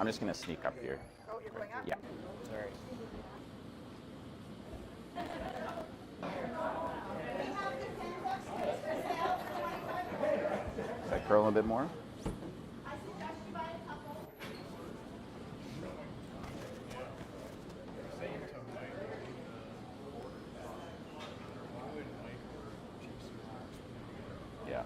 I'm just going to sneak up here. Oh, you're going up? Yeah. Sorry. Should I curl a bit more? Yeah.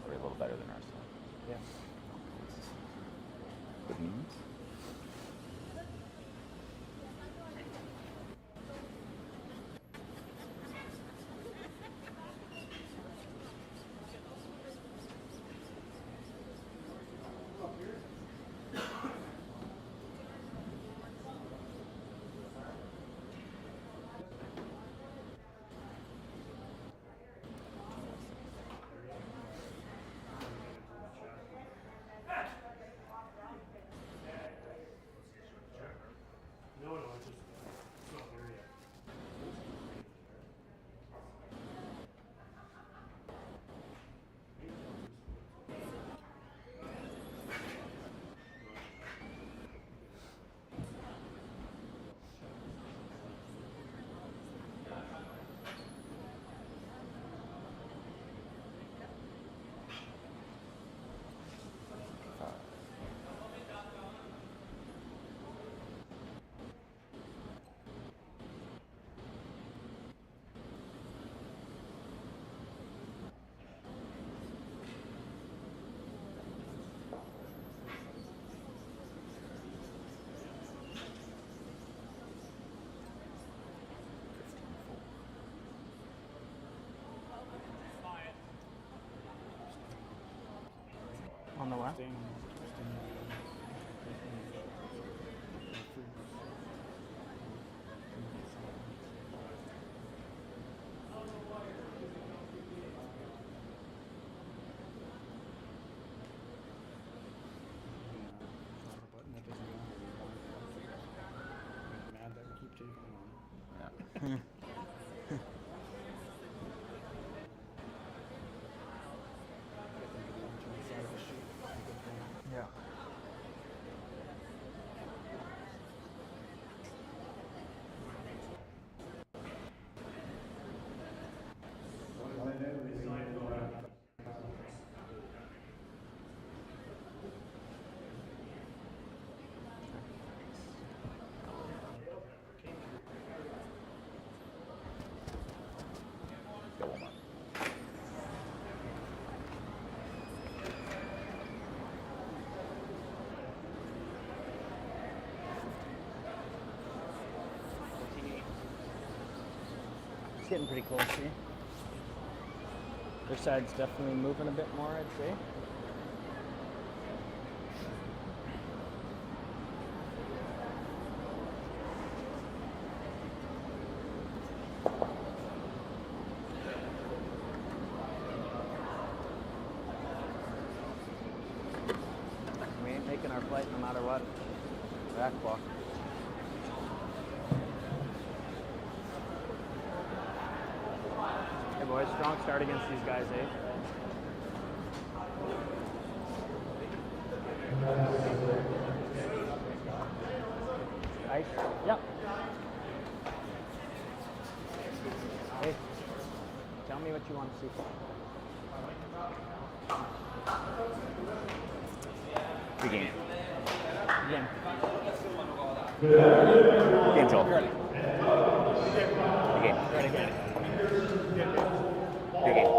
We're a little better than ours. Yeah. Good news. On the what? Mad that we keep taking them on. Yeah. Yeah. Go one more. It's getting pretty close here. Their side's definitely moving a bit more, I'd say. We ain't making our flight no matter what. Back clock. Hey boys, strong start against these guys, eh? Ice? Yep. Hey, tell me what you want to see. Good game. Again. Game total. Ready. Good game. Ready, again. Good game.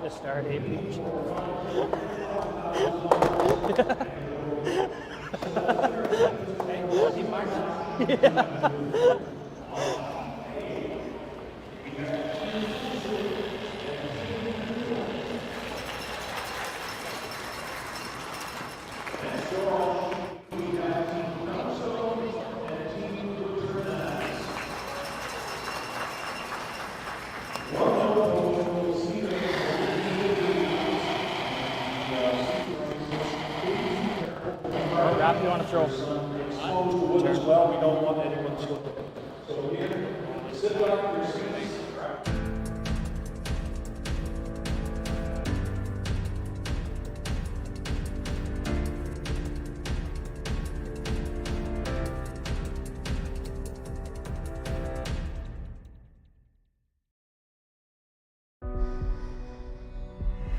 Just start a beach. Wrap, you want to throw? As well, we don't want anyone to look at it. So here, sit up, your seats.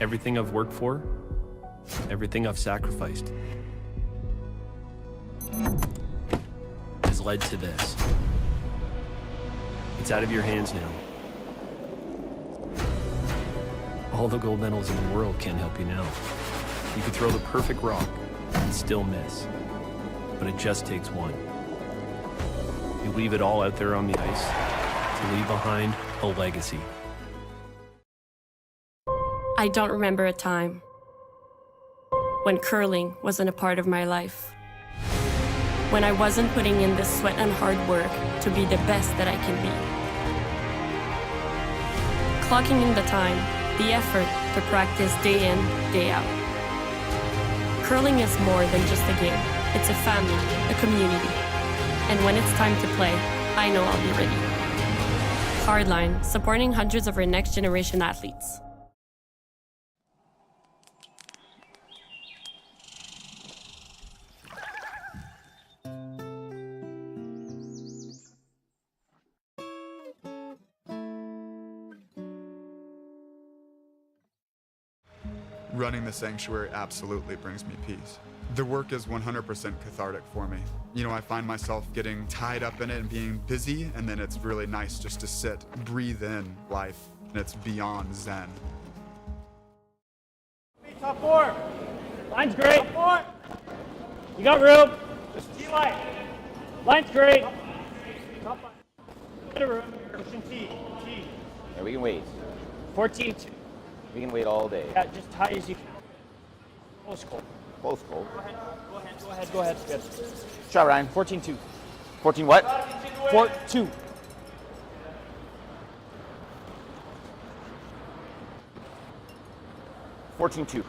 Everything I've worked for, everything I've sacrificed, has led to this. It's out of your hands now. All the gold medals in the world can't help you now. You could throw the perfect rock and still miss, but it just takes one. You leave it all out there on the ice to leave behind a legacy. I don't remember a time when curling wasn't a part of my life. When I wasn't putting in the sweat and hard work to be the best that I can be. Clocking in the time, the effort to practice day in, day out. Curling is more than just a game. It's a family, a community. And when it's time to play, I know I'll be ready. Hardline, supporting hundreds of our next generation athletes. Running the sanctuary absolutely brings me peace. The work is 100% cathartic for me. You know, I find myself getting tied up in it and being busy, and then it's really nice just to sit, breathe in life, and it's beyond zen. Top four. Line's great. Top four. You got room. Just T-line. Line's great. Top five. Bit of room. Pushing T. Yeah, we can wait. 14-2. We can wait all day. Yeah, just high as you can. Close goal. Close goal. Go ahead. Good. Shot, Ryan. 14-2. 14 what? 4-2. $14-2.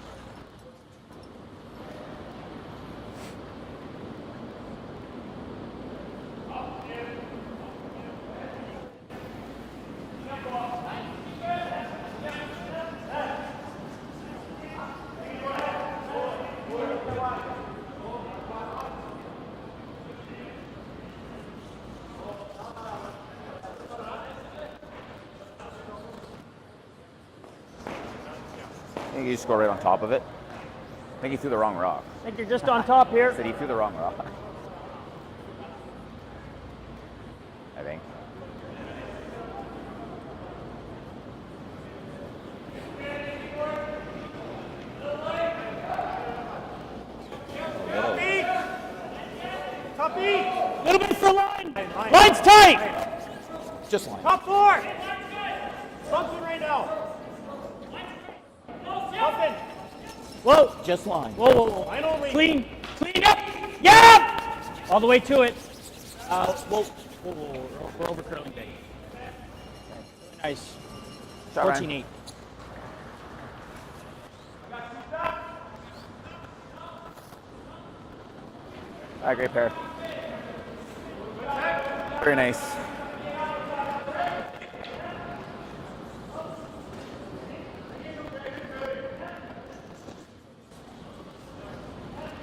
I think you score right on top of it. I think he threw the wrong rock. I think you're just on top here. Said he threw the wrong rock. I think. Top eight. Little bit for line. Line's tight. Just line. Top four. Something right now. Something. Whoa. Just line. Whoa. Line only. Clean up. Yeah. All the way to it. Whoa. We're over curling day. Nice. Shot, Ryan. 14-8. All right, great pair. Very nice.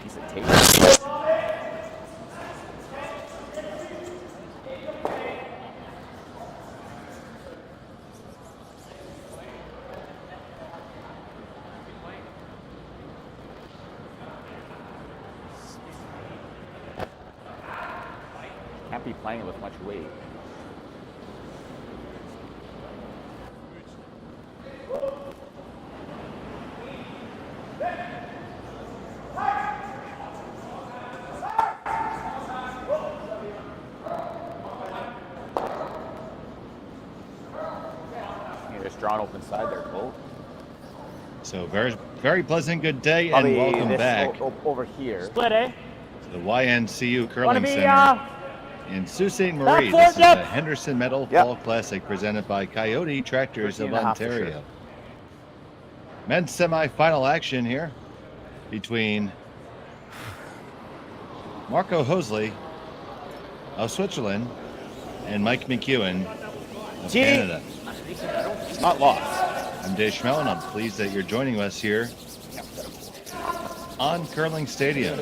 Piece of tape. Can't be playing with much weight. Yeah, just drawn open side there, Cole. So very pleasant, good day, Probably and welcome this back over here. Split, eh? to the YNCU Want Curling to be Center in Sault Ste.Marie. back This forward, is the yep. Henderson Medal Yep. Fall Classic presented by Kioti Tractors of 13.5 for sure. Ontario. Men's semifinal action here between Marco Hosli of Switzerland and Mike McEwen of Canada. It's not lost. I'm Dave Schmel, and I'm pleased that you're joining us here on Curling Stadium.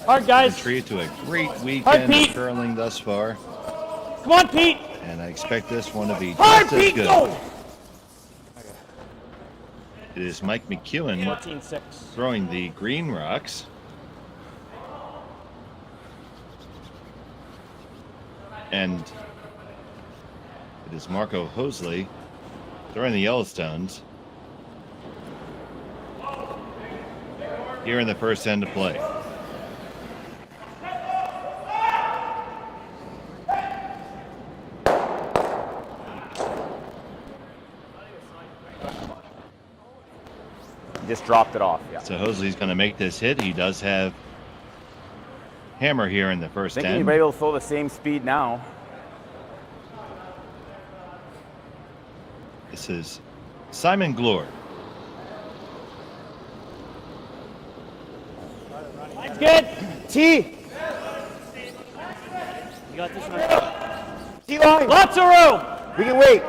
Hard, guys. A treat to a great weekend of curling thus far. Come on, Pete. And I expect this one to be Hard, just as Pete. good. Go. It is Mike McEwen 14-6. throwing the green rocks. And it is Marco Hosli throwing the Yellowstones here in the first end of play. Just dropped it off. Yeah. So Hosli's going to make this hit. He does have hammer here in the first Thinking end. you might be able to throw the same speed now. This is Simon Glor. Line's good. T. You got this one. T line. Lots of room. We can wait.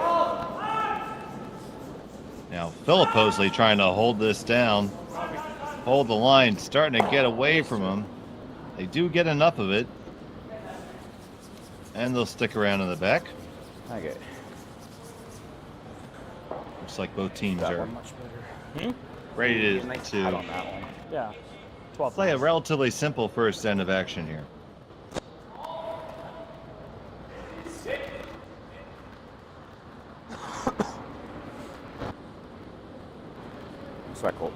Now Philip Hosli trying to hold this down. Hold the line, starting to get away from him. They do get enough of it. And they'll stick around in the back. Okay. Looks like both teams That are one much better. ready Nice pad to on that one. Yeah. 12. play a relatively simple first end of action here. Sweat cold.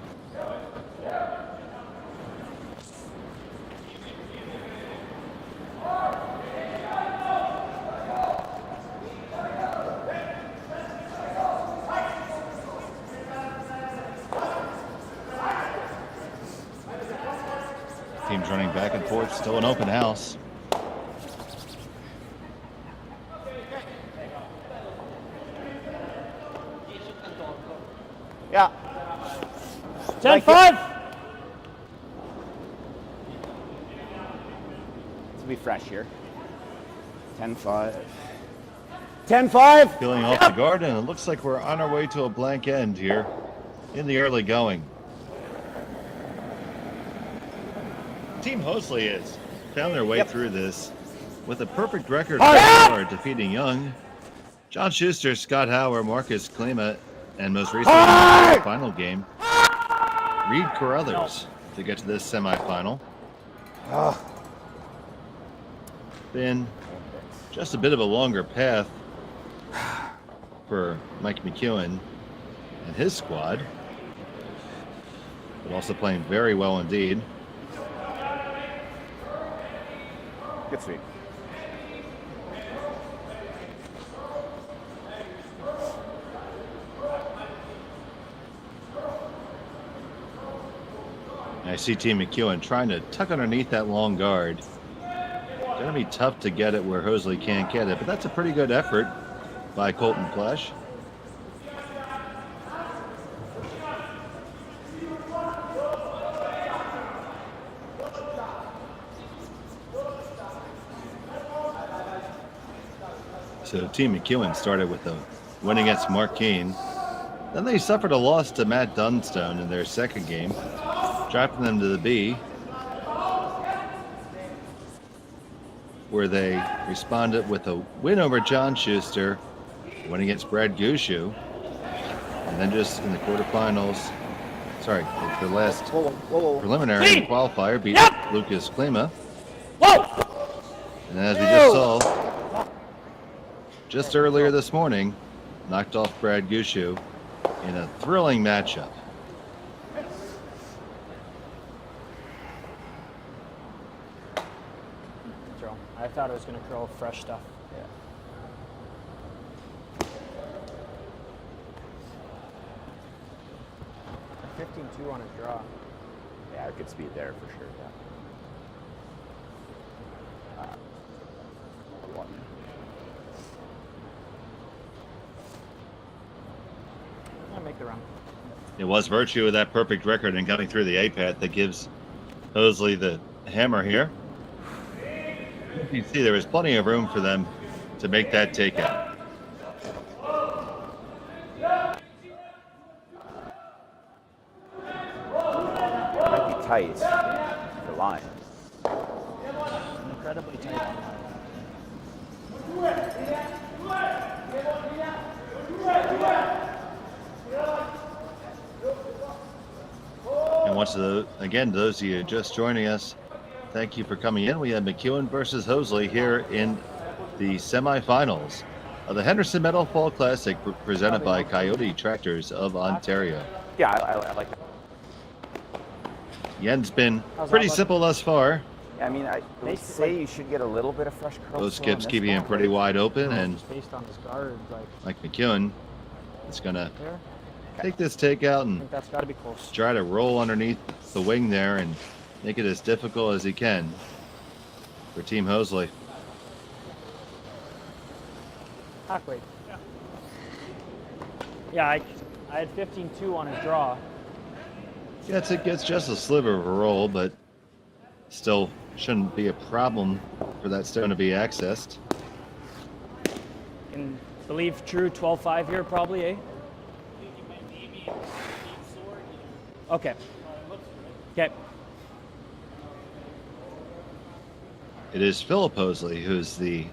Teams running back and forth, still an open house. Yeah. 10-5. To be fresh here. 10-5. 10-5. Peeling off the guard, and it looks like we're on our way to a blank end here in the early going. Team Hosli has found their way through this with a perfect record so far, defeating Young, John Schuster, Scott Hauer, Marcus Klima, and most recently in the final game, Reed Carruthers to get to this semifinal. Been just a bit of a longer path for Mike McEwen and his squad, but also playing very well indeed. Good sweep. And I see Team McEwen trying to tuck underneath that long guard. Going to be tough to get it where Hosli can't get it, but that's a pretty good effort by Colton Flesh. So Team McEwen started with a win against Mark Keane. Then they suffered a loss to Matt Dunstone in their second game, dropping them to the B, where they responded with a win over John Schuster, win against Brad Gushu, and then just in the quarterfinals, the last preliminary qualifier beat Lucas Klima. And as we just saw, just earlier this morning, knocked off Brad Gushu in a thrilling matchup. I thought I was going to curl fresh stuff. Yeah. 15-2 on a draw. Yeah, good speed there for sure. Yeah. I'll make the run. It was virtue of that perfect record and coming through the A-pad that gives Hosli the hammer here. You can see there was plenty of room for them to make that takeout. Might be tight for line. Incredibly tight on that. And again, to those of you just joining us, thank you for coming in. We have McEwen versus Hosli here in the semifinals of the Henderson Metal Fall Classic presented by Kioti Tractors of Ontario. Yeah, I like that. The end's been pretty simple thus far. I mean, I would say you should get a little bit of fresh curl. Those skips keeping him pretty wide open, and Just based on his guard, like Mike McEwen is going to there. take this takeout I and think that's got to be close. try to roll underneath the wing there and make it as difficult as he can for Team Hosli. Halfway. Yeah, I had 15-2 on his draw. Yeah, it's just a sliver of a roll, but still shouldn't be a problem for that stone to be accessed. Can believe true 12-5 here probably, eh? Okay. Okay. It is Philip Hosli who's the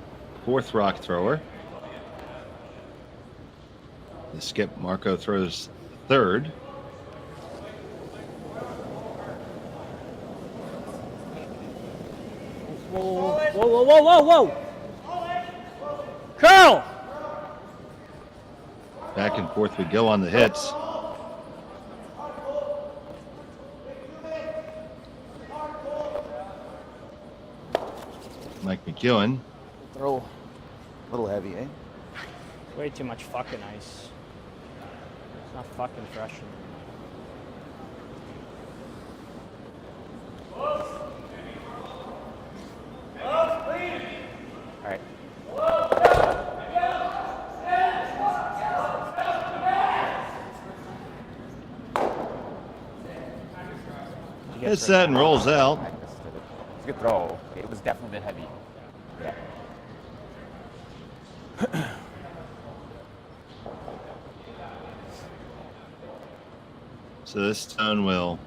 fourth rock thrower. The skip Marco throws third. Whoa, whoa, whoa, whoa, whoa! Curl! Back and forth we go on the hits. Mike McEwen. Throw a little heavy, eh? Way too much fucking ice. It's not fucking fresh. All right. Hits that and rolls out. It's a good throw. It was definitely a bit heavy. Yeah. So this stone will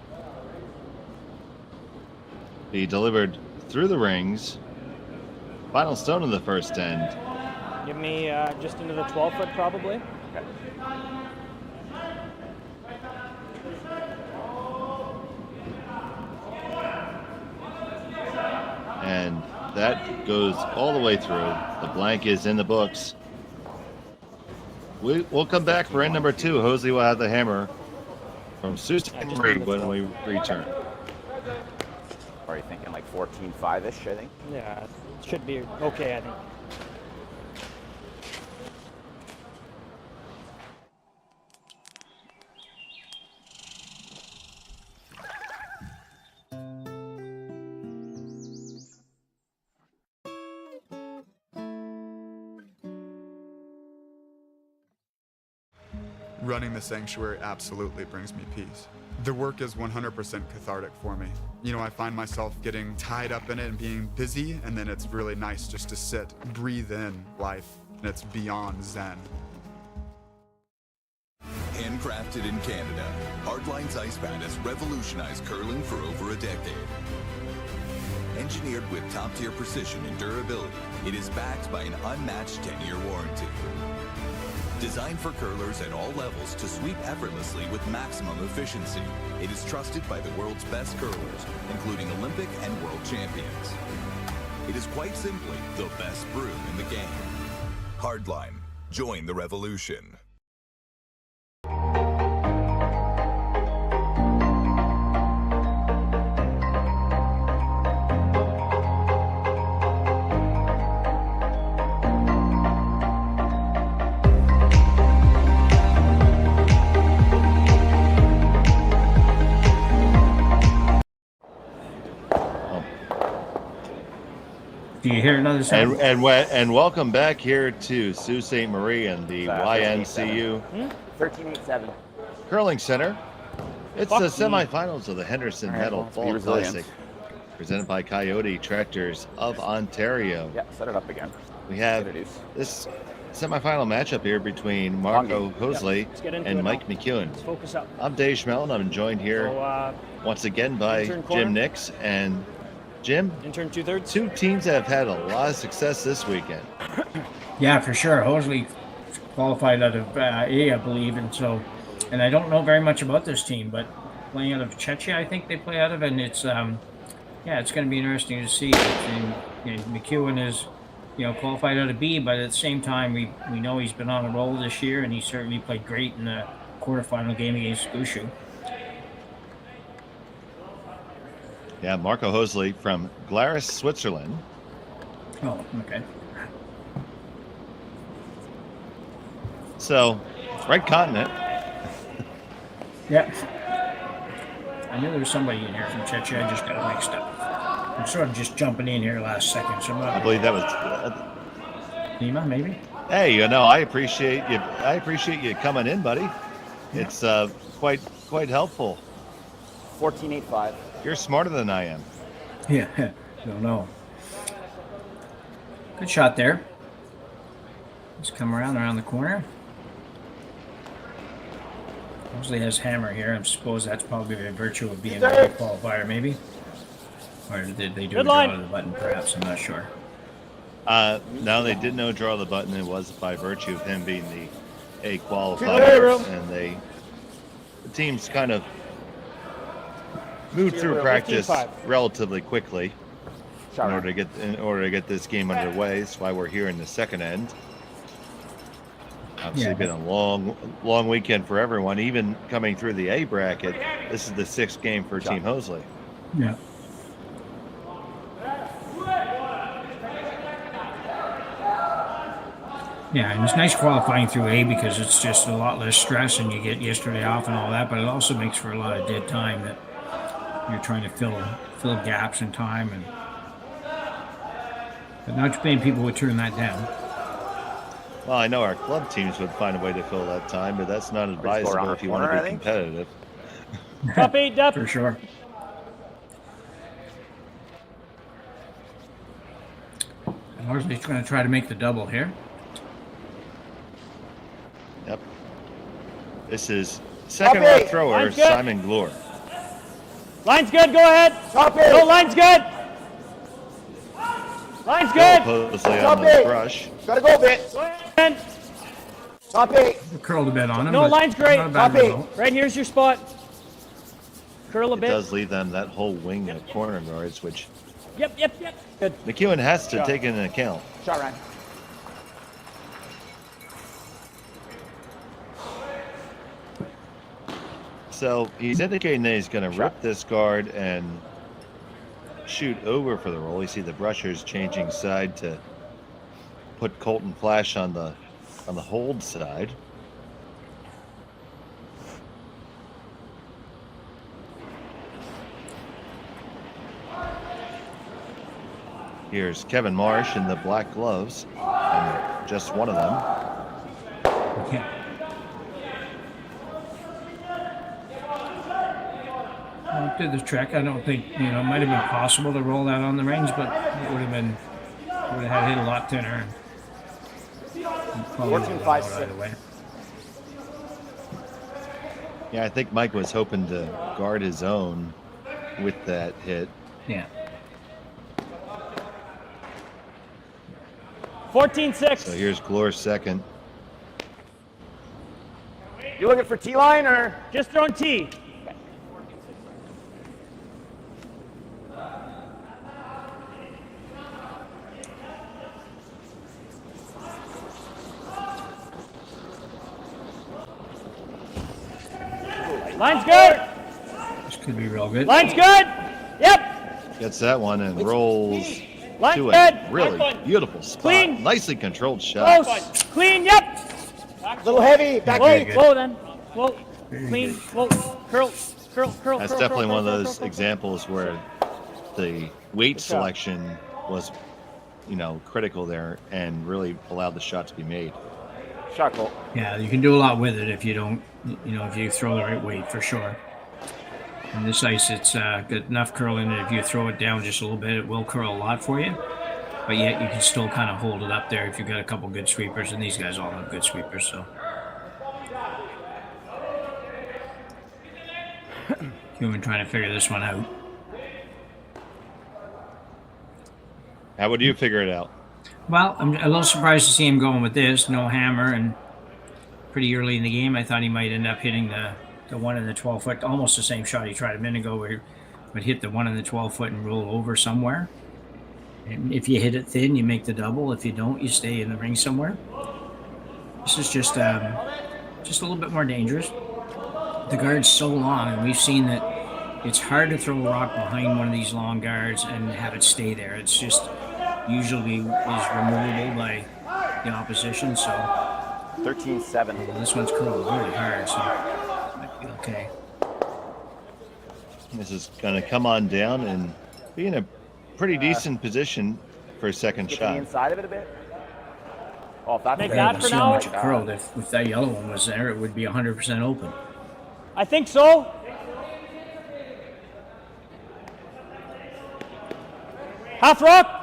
be delivered through the rings. Final stone of the first end. Give me just into the 12-foot probably. Okay. And that goes all the way through. The blank is in the books. We'll come back for end number 2. Hosli will have the hammer from Ste.Marie when we return. Are you thinking like 14-5-ish, I think? Yeah, it should be okay, I think. Running the sanctuary absolutely brings me peace. The work is 100% cathartic for me. You know, I find myself getting tied up in it and being busy, and then it's really nice just to sit, breathe in life, and it's beyond zen. Handcrafted in Canada, Hardline's ice pad has revolutionized curling for over a decade. Engineered with top-tier precision and durability, it is backed by an unmatched 10-year warranty. Designed for curlers at all levels to sweep effortlessly with maximum efficiency, it is trusted by the world's best curlers, including Olympic and world champions. It is quite simply the best broom in the game. Hardline. Join the revolution. Do you hear another sound? And welcome back here to Sault Ste. Marie and the YNCU 13-8-7. Curling Center. It's the semifinals of the Henderson Metal Fall Classic presented by Kioti Tractors of Ontario. Yeah, set it up again. We have Introduce. this semifinal matchup here between Marco Hoesli let's get into and it Mike now. McEwen. Let's focus up. I'm Dave Schmel, and I'm joined here So, once again by intern corner. Jim Nix. And Jim, intern 2/3. two teams that have had a lot of success this weekend. Yeah, for sure. Hoesli qualified out of A, I believe, and I don't know very much about this team, but playing out of Czechia, I think they play out of, and it's it's going to be interesting to see. And McEwen is, qualified out of B, but at the same time, we know he's been on a roll this year, and he certainly played great in the quarterfinal game against Gushu. Yeah, Marco Hoesli from Glarus, Switzerland. Oh, okay. So, right continent. Yeah. I knew there was somebody in here from Czechia. I just got it mixed up. I'm sort of just jumping in here last second. So I believe that was Nima, maybe. Hey, I appreciate you. I appreciate you coming in, buddy. It's quite helpful. 14.85. You're smarter than I am. Yeah, don't know. Good shot there. Let's come around the corner. Hoesli has hammer here. I suppose that's probably a virtue of being a qualifier, maybe. Or did they do a draw to the button, perhaps? I'm not sure. No, they did no draw the button. It was by virtue of him being the A qualifier, and the teams kind of moved through practice relatively quickly in order to get this game underway. That's why we're here in the second end. Obviously, been a long weekend for everyone. Even coming through the A bracket, this is the 6th game for Team Hoesli. Yeah. Yeah, and it's nice qualifying through A because it's just a lot less stress and you get yesterday off and all that, but it also makes for a lot of dead time that you're trying to fill gaps in time, but not too many people would turn that down. Well, I know our club teams would find a way to fill that time, but that's not advisable if you want to be competitive. Up 8, up. For sure. And Hoesli's going to try to make the double here. Yep. This is second left thrower, Simon Glor. Line's good, go ahead. No, line's good. Line's good. Hoesli on the brush. Gotta go a bit. Go ahead. Top 8. Curled a bit on him. No, but line's great. not a bad Top 8. result. Right here's your spot. Curl a It bit. does leave them that whole wing of corner guards, which Yep. Good. McEwen has to take into account. Shot, Ryan. So he's indicating that he's going to rip this guard and shoot over for the roll. You see the brushers changing side to put Colton Flash on the hold side. Here's Kevin Marsh in the black gloves, and just one of them. Yeah. Did the trick. I don't think, it might have been possible to roll that on the range, but it would have had hit a lot thinner. 14.56. Either way. Yeah, I think Mike was hoping to guard his own with that hit. Yeah. 14-6. So here's Glor's second. You looking for T-line or? Just throwing T. Line's good. This could be real good. Line's good. Yep. Gets that one and rolls Line's to good. a really beautiful spot. Clean. Nicely controlled shot. Close. Clean. Yep. Little heavy. Back Whoa. eight. Whoa then. Whoa. Clean. Whoa. Curl. That's definitely one of those examples where the weight selection was, critical there and really allowed the shot to be made. Shot, Colt. Yeah, you can do a lot with it if you don't, if you throw the right weight, for sure. And this ice, it's got enough curl in it. If you throw it down just a little bit, it will curl a lot for you. But yet you can still kind of hold it up there if you've got a couple good sweepers. And these guys all have good sweepers, so. Human trying to figure this one out. How would you figure it out? Well, I'm a little surprised to see him going with this. No hammer, and pretty early in the game, I thought he might end up hitting the 1 in the 12 foot. Almost the same shot he tried a minute ago, where he would hit the 1 in the 12 foot and roll over somewhere. And if you hit it thin, you make the double. If you don't, you stay in the ring somewhere. This is just a little bit more dangerous. The guard's so long, and we've seen that it's hard to throw a rock behind one of these long guards and have it stay there. It's just usually is removable by the opposition. So 13-7. This one's curled really hard, so might be okay. This is going to come on down and be in a pretty decent position for a second Get shot. the inside of it a bit. Oh, if that's Make there, that you for see now. how Much it curled. If that yellow one was there, it would be 100% open. I think so. Half rock.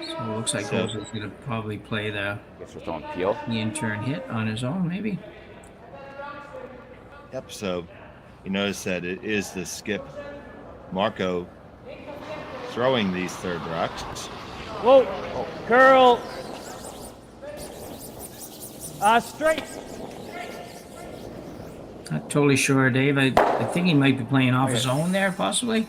So it looks like Hoesli's going to probably play the Guess we're throwing peel. in-turn hit on his own, maybe. Yep, so you notice that it is the skip Marco throwing these third rocks. Whoa. Curl. Straight. Not totally sure, Dave. I think he might be playing off his own there, possibly.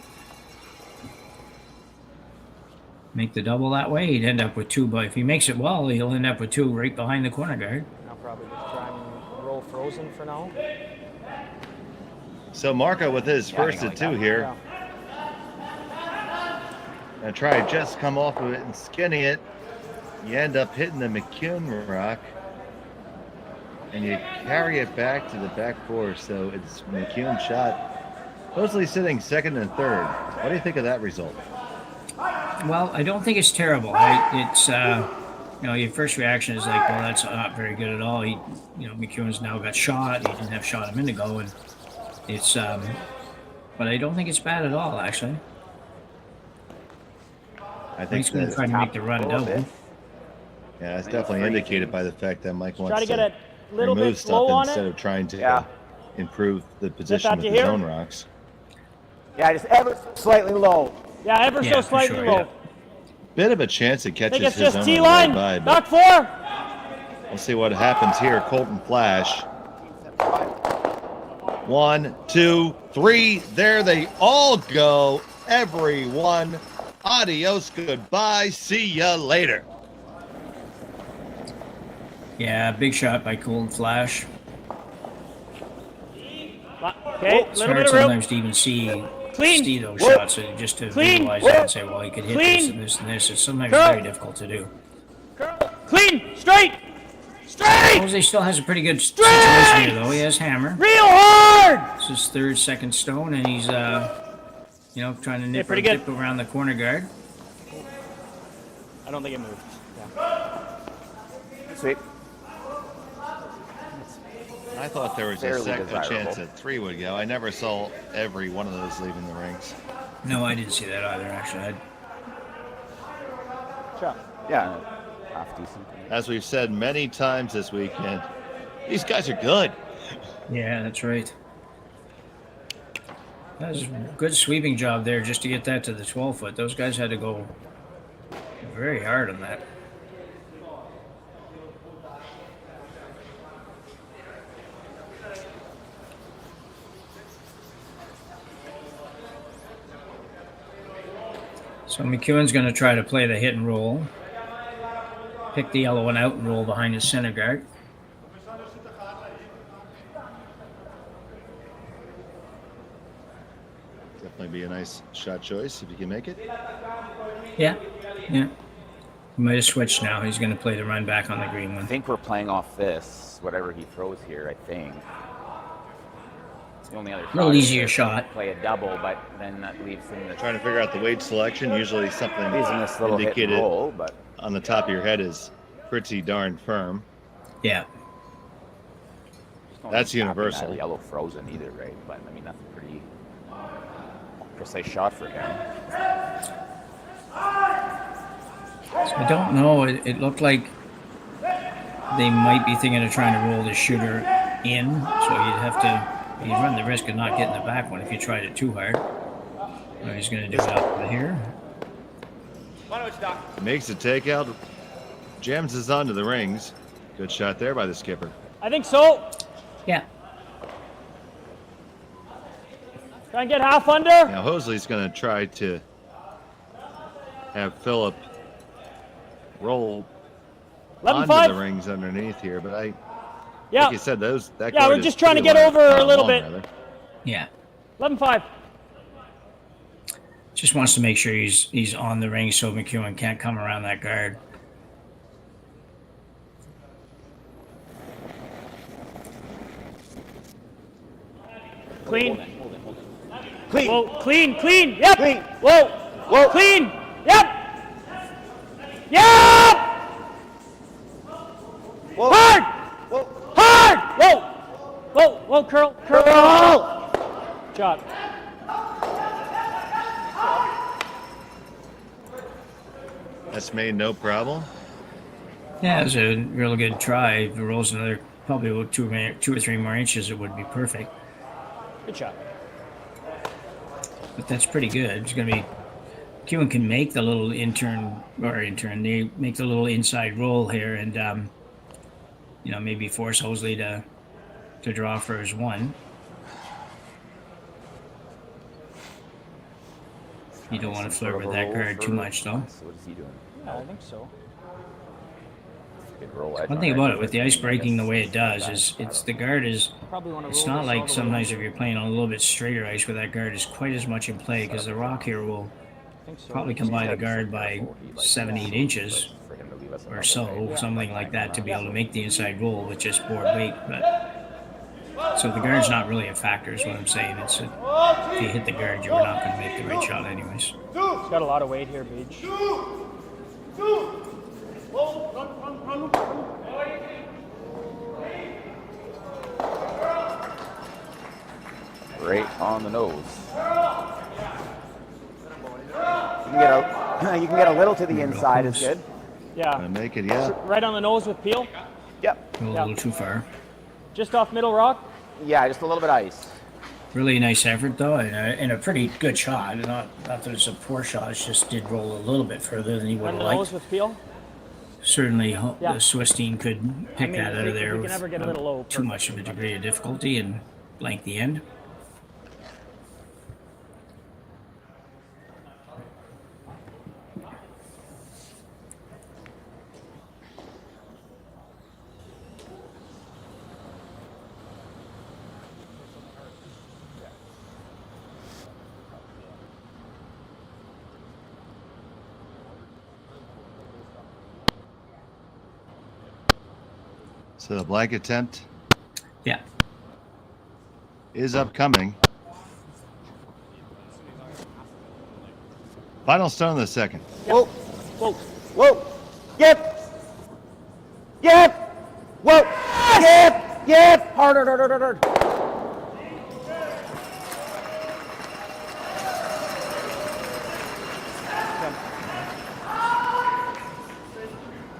Make the double that way, he'd end up with 2. But if he makes it well, he'll end up with 2 right behind the corner guard. I'll probably just try and roll frozen for now. So Marco with his first at 2 here. And try to just come off of it and skinny it. You end up hitting the McEwen rock. And you carry it back to the back 4, so it's McEwen's shot. Mostly sitting second and third. What do you think of that result? Well, I don't think it's terrible. It's your first reaction is like, well, that's not very good at all. McEwen's now got shot. He didn't have shot a minute ago, and it's but I don't think it's bad at all, actually. I think he's going to try to make the run double. Yeah, it's definitely indicated by the fact that Mike wants Try to get a little remove bit slow stuff on instead it. of trying to improve the position that of you his hear? own rocks. Yeah, just ever slightly low. Yeah, ever so for slightly sure, low. yeah. Bit of a chance it I think catches it's his just own T on the line. way by, Back but 4. we'll see what happens here. Colton Flash. 1, 2, 3. There they all go. Everyone. Adios. Goodbye. See ya later. Yeah, big shot by Colton Flash. Okay, It's little hard bit of room. sometimes to even see those Whoop. shots, and just to Clean. visualize that and say, well, he could hit Clean. this and this and this. It's sometimes Curl. very difficult to do. Clean. Straight. Straight. Jose still has a pretty good situation here, though. He has hammer. Real hard. It's his third, second stone, and he's, trying to nip pretty good. around the corner guard. I don't think it moved. Sweet. I thought there was Fairly a desirable. chance that 3 would go. I never saw every one of those leaving the rings. No, I didn't see that either, actually. Yeah, half decent. As we've said many times this weekend, these guys are good. Yeah, that's right. That was a good sweeping job there just to get that to the 12 foot. Those guys had to go very hard on that. So McEwen's going to try to play the hit and roll. Pick the yellow one out and roll behind his center guard. Definitely be a nice shot choice if you can make it. Yeah. He might have switched now. He's going to play the run back on the green I one. think we're playing off this, whatever he throws here, I think. The only other shot little is easier to shot. Play a double, but then that leaves him the Trying to figure out the weight selection. Usually something using this little hit and indicated roll, but on the top of your head is pretty darn firm. Yeah. just That's snapping universal. That yellow frozen either, right? But I mean, that's a pretty precise shot for him. So I don't know. It looked like they might be thinking of trying to roll the shooter in, so you'd run the risk of not getting the back one if you tried it too hard. So he's going to do it out here. Makes the takeout, jams us onto the rings. Good shot there by the skipper. I think so. Yeah. Try and get half under. Now Hosli's going to try to have Philip roll 11-5. onto the rings underneath here, but like you said, that yeah, card we're is just trying to pretty get over a little long, bit. rather. Yeah. 11-5. Just wants to make sure he's on the ring so McEwen can't come around that guard. Clean. Clean. Whoa, clean. Yep. Clean. Whoa. Clean. Yep. Yep. Whoa. Hard. Whoa. Hard. Whoa. Curl. Shot. That's made no problem. Yeah, it was a real good try. If it rolls another, probably about 2 or 3 more inches, it would be perfect. Good shot. But that's pretty good. It's going to be... McEwen can make the little they make the little inside roll here and, maybe force Hosli to draw for his one. You don't want to flirt with that card too much, though. What is he doing? Yeah, I think so. Good roll edge One on thing right. about it, with the ice breaking the way it does, is the guard is... Probably want to It's roll not this like all the way sometimes over. if you're playing on a little bit straighter ice where that guard is quite as much in play, because the rock here will I think so. probably come by the guard by 7-8 inches For him to leave us or another so, way. something like that, to be able to make the inside roll with just board weight. But so the guard's not really a factor, is what I'm saying. It's if you hit the guard, you're not going to make the right shot anyways. He's got a lot of weight here, Beach. Right on the nose. You can get a little to the inside is good. Yeah. Gonna make it, yeah. Right on the nose with Peel. Yep. A little too far. Just off middle rock. Yeah, just a little bit of ice. Really nice effort, though, and a pretty good shot. Not that it's a poor shot, it just did roll a little bit further than he would Right have on the nose liked. with Peel. Certainly, Yeah. the Swiss team could pick that out of there we can never get a little low. too much of a degree of difficulty and blank the end. So the blank attempt Yeah. is upcoming. Final stone of the second. Whoa. Yep. Whoa. Yep. Hard.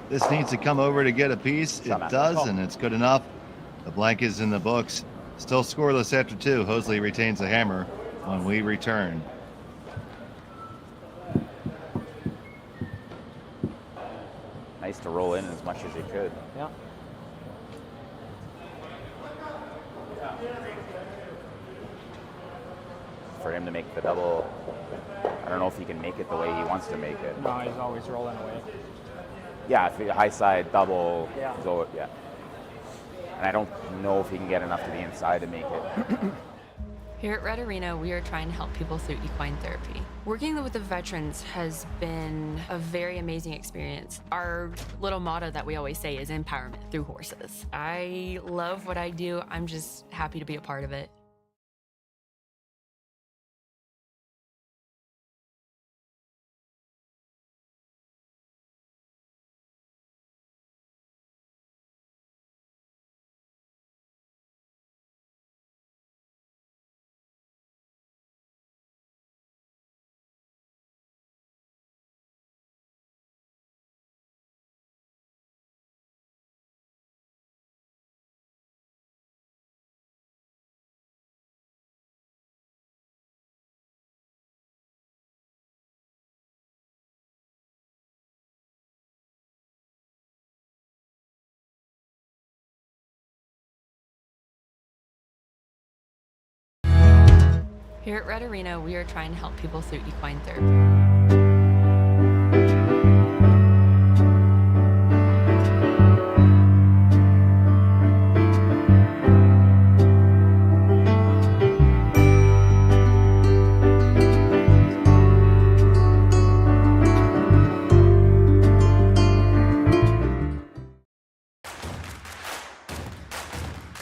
This needs to come over to get a piece. It does, and it's good enough. The blank is in the books. Still scoreless after 2. Hoesli retains the hammer when we return. Nice to roll in as much as you could. Yeah. For him to make the double, I don't know if he can make it the way he wants to make it. No, he's always rolling away. Yeah, if the high side double, Yeah. go, yeah. And I don't know if he can get enough to the inside to make it. Here at Red Arena, we are trying to help people through equine therapy. Working with the veterans has been a very amazing experience. Our little motto that we always say is empowerment through horses. I love what I do. I'm just happy to be a part of it. Here at Red Arena, we are trying to help people through equine therapy.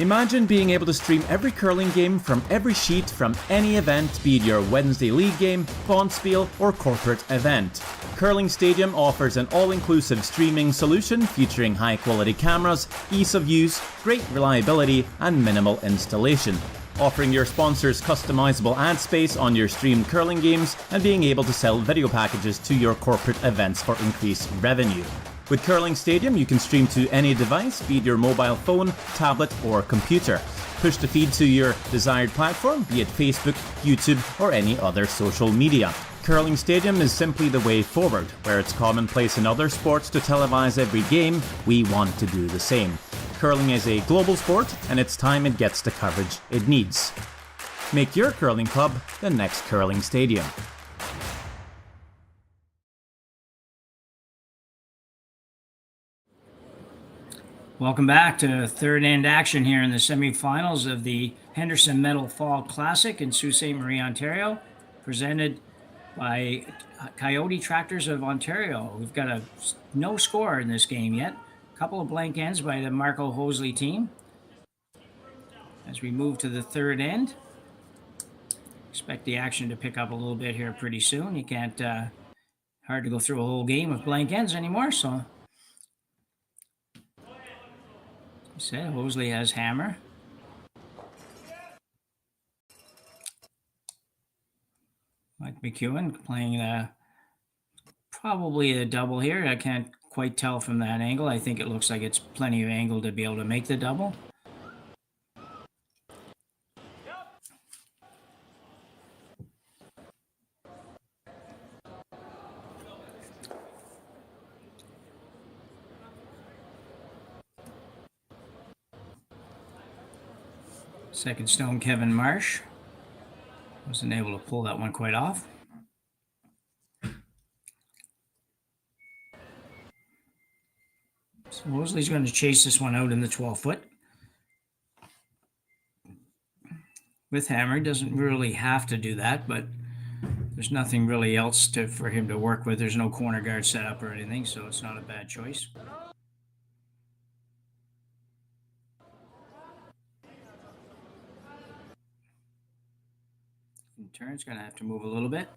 Imagine being able to stream every curling game from every sheet from any event, be it your Wednesday league game, bonspiel, or corporate event. Curling Stadium offers an all-inclusive streaming solution featuring high-quality cameras, ease of use, great reliability, and minimal installation. Offering your sponsors customizable ad space on your streamed curling games and being able to sell video packages to your corporate events for increased revenue. With Curling Stadium, you can stream to any device, be it your mobile phone, tablet, or computer. Push the feed to your desired platform, be it Facebook, YouTube, or any other social media. Curling Stadium is simply the way forward. Where it's commonplace in other sports to televise every game, we want to do the same. Curling is a global sport, and it's time it gets the coverage it needs. Make your curling club the next Curling Stadium. Welcome back to third end action here in the semifinals of the Henderson Medal Fall Classic in Sault Ste. Marie, Ontario, presented by Kioti Tractors of Ontario. We've got a no score in this game yet. A couple of blank ends by the Marco Hosli team. As we move to the third end, expect the action to pick up a little bit here pretty soon. You can't, hard to go through a whole game with blank ends anymore, so. Said Hosli has hammer. McEwen playing probably a double here. I can't quite tell from that angle. I think it looks like it's plenty of angle to be able to make the double. Second stone, Kevin Marsh. Wasn't able to pull that one quite off. So Hosli's going to chase this one out in the 12-foot. With hammer, he doesn't really have to do that, but there's nothing really else for him to work with. There's no corner guard set up or anything, so it's not a bad choice. Turn's going to have to move a little bit.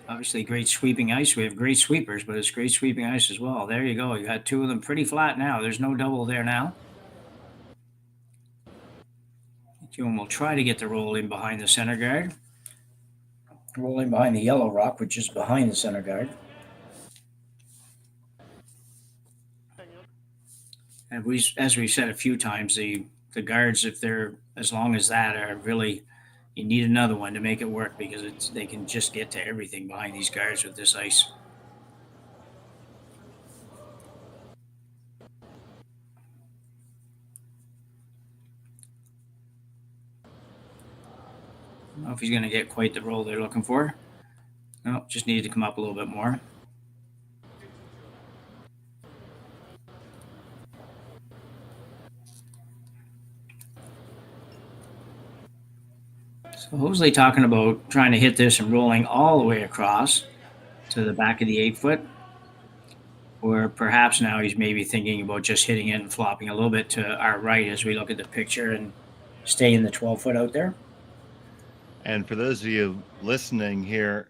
Obviously, great sweeping ice. We have great sweepers, but it's great sweeping ice as well. There you go. You got two of them pretty flat now. There's no double there now. McEwen will try to get the roll in behind the center guard. Roll in behind the yellow rock, which is behind the center guard. And as we've said a few times, the guards, if they're as long as that, are really, you need another one to make it work because they can just get to everything behind these guards with this ice. I don't know if he's going to get quite the roll they're looking for. No, just needed to come up a little bit more. So Hosli talking about trying to hit this and rolling all the way across to the back of the 8-foot. Or perhaps now he's maybe thinking about just hitting it and flopping a little bit to our right as we look at the picture and stay in the 12-foot out there. And for those of you listening here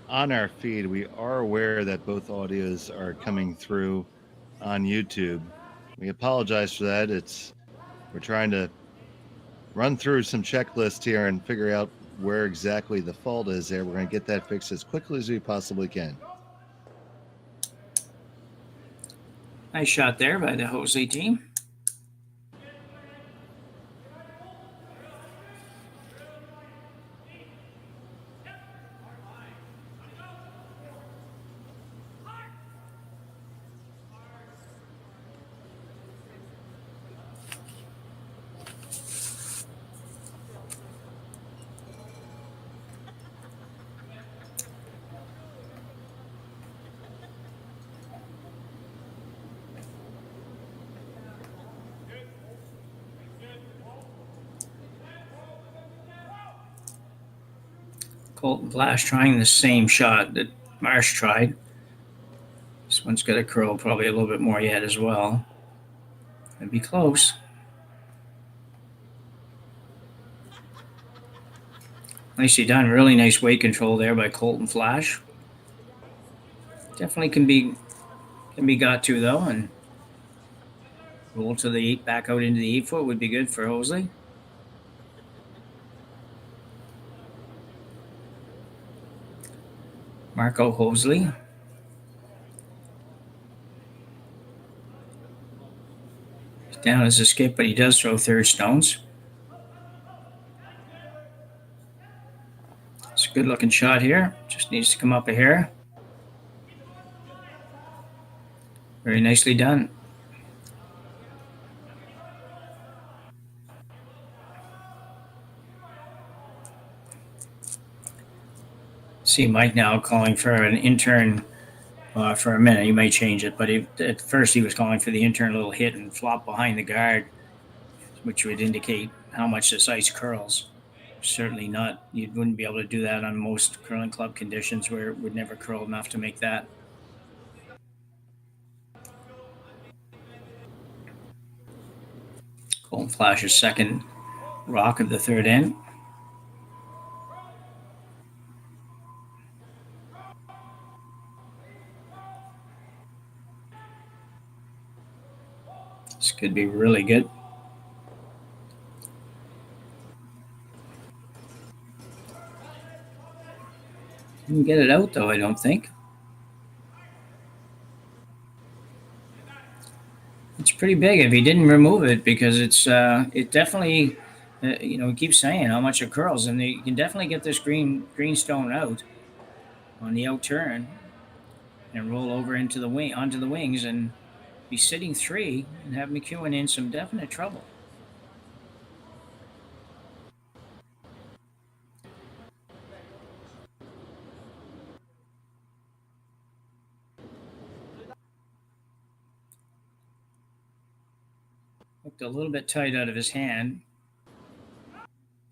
on our feed, we are aware that both audios are coming through on YouTube. We apologize for that. We're trying to run through some checklists here and figure out where exactly the fault is there. We're going to get that fixed as quickly as we possibly can. Nice shot there by the Hosli team. Colton Flash trying the same shot that Marsh tried. This one's got a curl probably a little bit more yet as well. It'd be close. Nicely done. Really nice weight control there by Colton Flash. Definitely can be got to though, and roll to the 8, back out into the 8 foot would be good for Hoesli. Marco Hoesli. He's down as a skip, but he does throw third stones. It's a good looking shot here. Just needs to come up a hair. Very nicely done. See Mike now calling for an intern for a minute. He might change it, but at first he was calling for the intern little hit and flop behind the guard, which would indicate how much this ice curls. Certainly not. You wouldn't be able to do that on most curling club conditions where it would never curl enough to make that. Colton Flash's second rock of the third end. This could be really good. Didn't get it out though, I don't think. It's pretty big if he didn't remove it, because it's it definitely he keeps saying how much it curls, and you can definitely get this green stone out on the out turn and roll over into the wing onto the wings and be sitting 3 and have McEwen in some definite trouble. Looked a little bit tight out of his hand.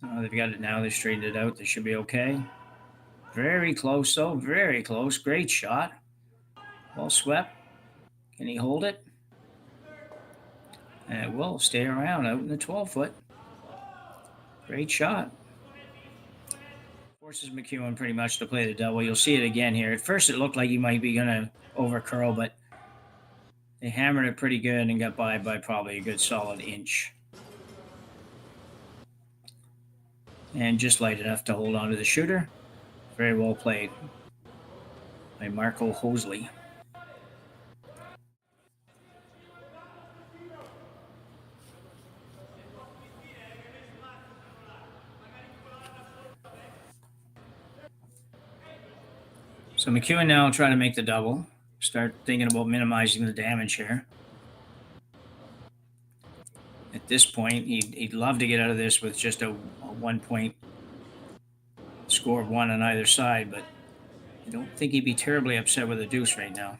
Oh, they've got it now. They straightened it out. They should be okay. Very close, though. Very close. Great shot. Well swept. Can he hold it? And it will stay around out in the 12 foot. Great shot. Forces McEwen pretty much to play the double. You'll see it again here. At first it looked like he might be going to over curl, but they hammered it pretty good and got by probably a good solid inch. And just light enough to hold on to the shooter. Very well played by Marco Hoesli. So McEwen now will try to make the double. Start thinking about minimizing the damage here. At this point, he'd love to get out of this with just a 1-point score of 1 on either side, but I don't think he'd be terribly upset with a deuce right now.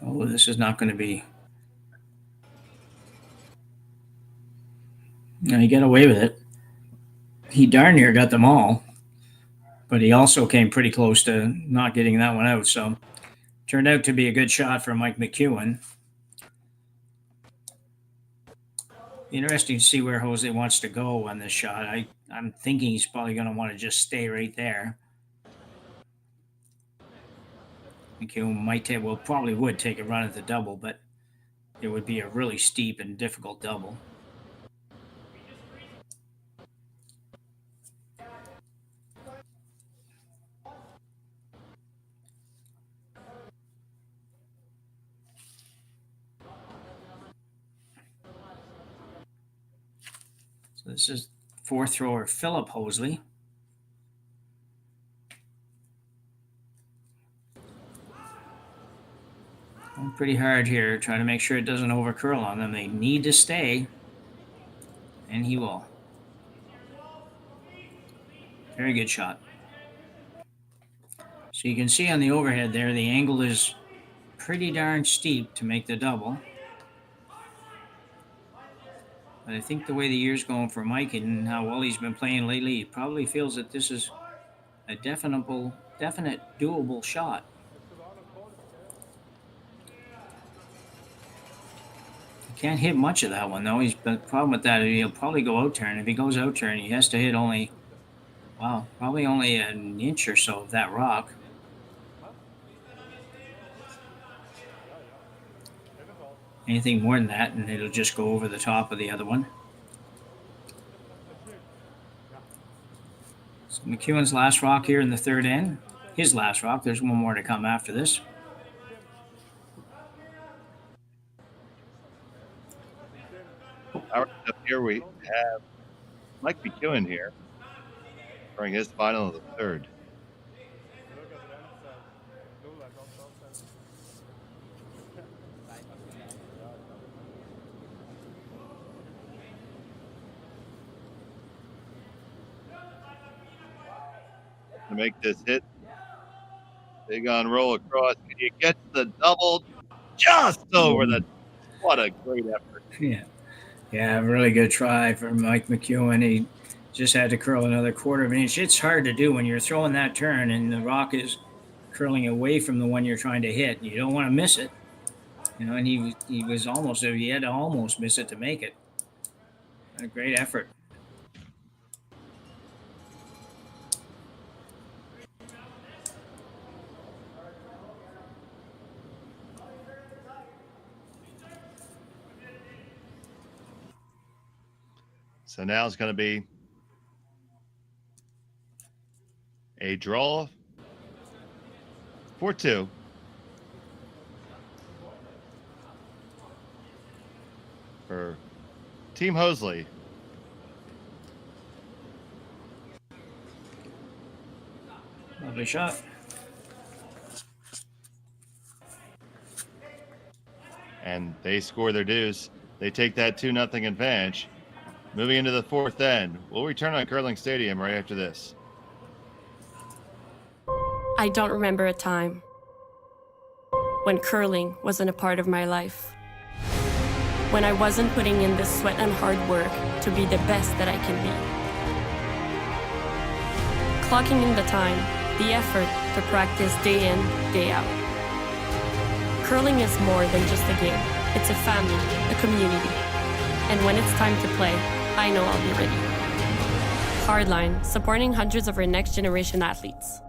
Oh, this is not going to be... No, he got away with it. He darn near got them all, but he also came pretty close to not getting that one out, so turned out to be a good shot for Mike McEwen. Interesting to see where Hoesli wants to go on this shot. I'm thinking he's probably going to want to just stay right there. McEwen might probably would take a run at the double, but it would be a really steep and difficult double. So this is fourth thrower Philip Hoesli. Going pretty hard here, trying to make sure it doesn't over curl on them. They need to stay, and he will. Very good shot. So you can see on the overhead there, the angle is pretty darn steep to make the double. But I think the way the year's going for Mike and how well he's been playing lately, he probably feels that this is a definite doable shot. He can't hit much of that one, though. The problem with that is he'll probably go out turn. If he goes out turn, he has to hit probably only an inch or so of that rock. Anything more than that, and it'll just go over the top of the other one. So McEwen's last rock here in the third end. His last rock. There's one more to come after this. Up here we have Mike McEwen here during his final of the third. To make this hit, big on roll across. Can you get the double just over the? What a great effort! Yeah, really good try for Mike McEwen. He just had to curl another quarter of an inch. It's hard to do when you're throwing that turn and the rock is curling away from the one you're trying to hit. You don't want to miss it, and he had to almost miss it to make it. A great effort. So now it's going to be a draw for 2. For Team Hosli. Lovely shot. And they score their dues. They take that 2-0 advantage. Moving into the fourth end, we'll return on Curling Stadium right after this. I don't remember a time when curling wasn't a part of my life. When I wasn't putting in the sweat and hard work to be the best that I can be. Clocking in the time, the effort to practice day in, day out. Curling is more than just a game. It's a family, a community. And when it's time to play, I know I'll be ready. Hardline, supporting hundreds of our next generation athletes.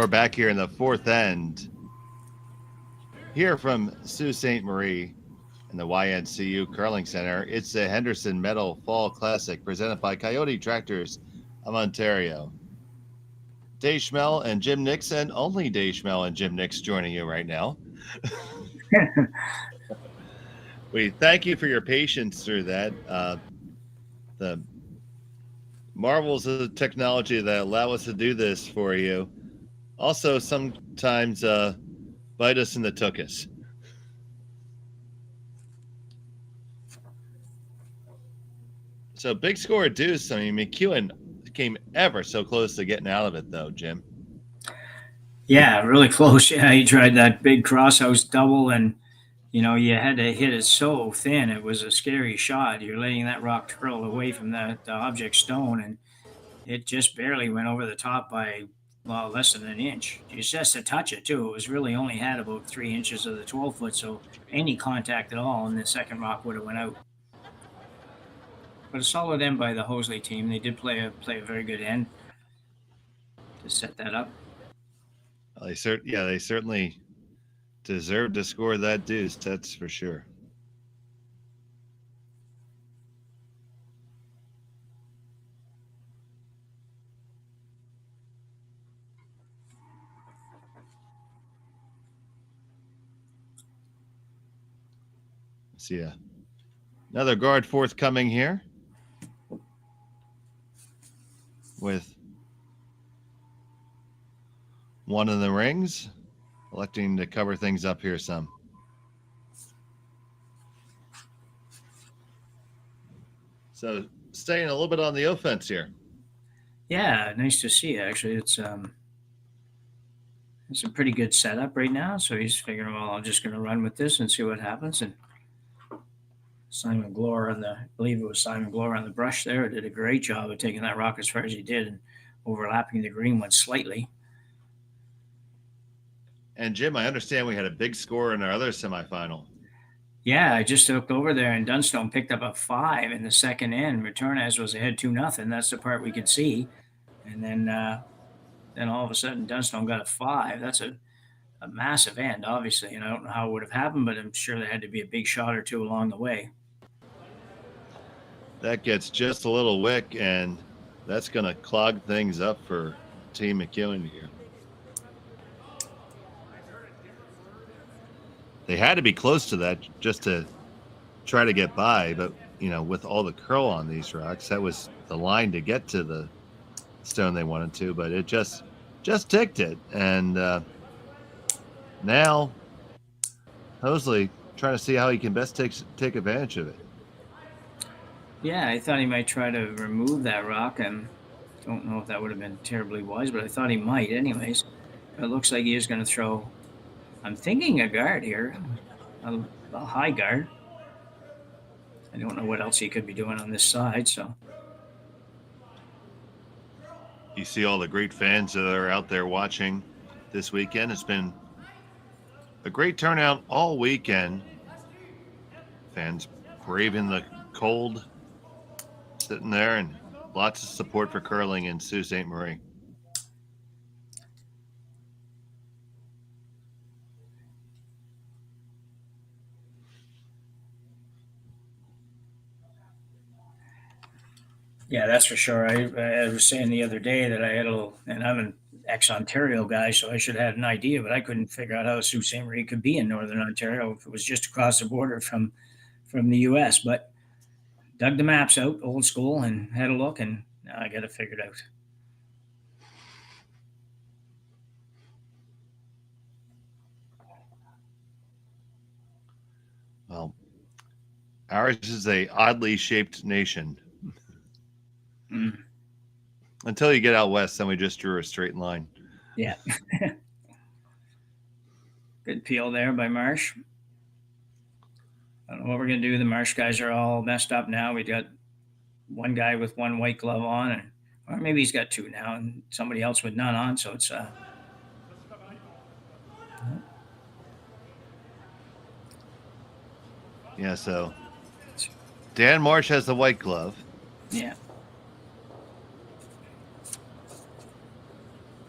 Back here in the fourth end, here from Sault Ste.Marie in the YNCU Curling Center, it's the Henderson Medal Fall Classic presented by Kioti Tractors of Ontario. Dave Schmel and Jim Nix, and only Dave Schmel and Jim Nix joining you right now. We thank you for your patience through that. The marvels of the technology that allow us to do this for you also sometimes bite us in the tuchus. So big score of deuce. I mean, McEwen came ever so close to getting out of it, though, Jim. Yeah, really close. Yeah, he tried that big crosshouse double, and you know, you had to hit it so thin. It was a scary shot. You're letting that rock curl away from the object stone, and it just barely went over the top by, well, less than an inch. Just to touch it, too. It was really only had about 3 inches of the 12 foot, so any contact at all, and the second rock would have went out. But a solid end by the Hoesli team. They did play a very good end to set that up. Well, they certainly deserved to score that deuce. That's for sure. See ya. Another guard forthcoming here with one in the rings, electing to cover things up here some. So staying a little bit on the offense here. Yeah, nice to see. Actually, it's a pretty good setup right now. So he's figuring, well, I'm just going to run with this and see what happens. And Simon Glore I believe it was Simon Glore on the brush there, did a great job of taking that rock as far as he did and overlapping the green one slightly. And Jim, I understand we had a big score in our other semifinal. Yeah, I just looked over there and Dunstone picked up a 5 in the second end. Returnes was ahead 2-0. That's the part we could see. And then all of a sudden Dunstone got a 5. That's a massive end, obviously. And I don't know how it would have happened, but I'm sure there had to be a big shot or two along the way. That gets just a little wick, and that's going to clog things up for Team McEwen here. They had to be close to that just to try to get by, but, you know, with all the curl on these rocks, that was the line to get to the stone they wanted to, but it just ticked it. And now Hosli trying to see how he can best take advantage of it. Yeah, I thought he might try to remove that rock, and don't know if that would have been terribly wise, but I thought he might anyways. It looks like he is going to throw, I'm thinking, a guard here, a high guard. I don't know what else he could be doing on this side, so. You see all the great fans that are out there watching this weekend. It's been a great turnout all weekend. Fans braving the cold, sitting there, and lots of support for curling in Sault Ste. Marie. Yeah, that's for sure. I was saying the other day that I had a little, and I'm an ex-Ontario guy, so I should have had an idea, but I couldn't figure out how Sault Ste. Marie could be in Northern Ontario if it was just across the border from the U.S., but dug the maps out, old school, and had a look, and now I got it figured out. Well, ours is a oddly shaped nation. Until you get out west, then we just drew a straight line. Yeah. Good peel there by Marsh. I don't know what we're going to do. The Marsh guys are all messed up now. We got one guy with one white glove on, or maybe he's got two now, and somebody else with none on. So it's yeah. So Dan Marsh has the white glove. Yeah.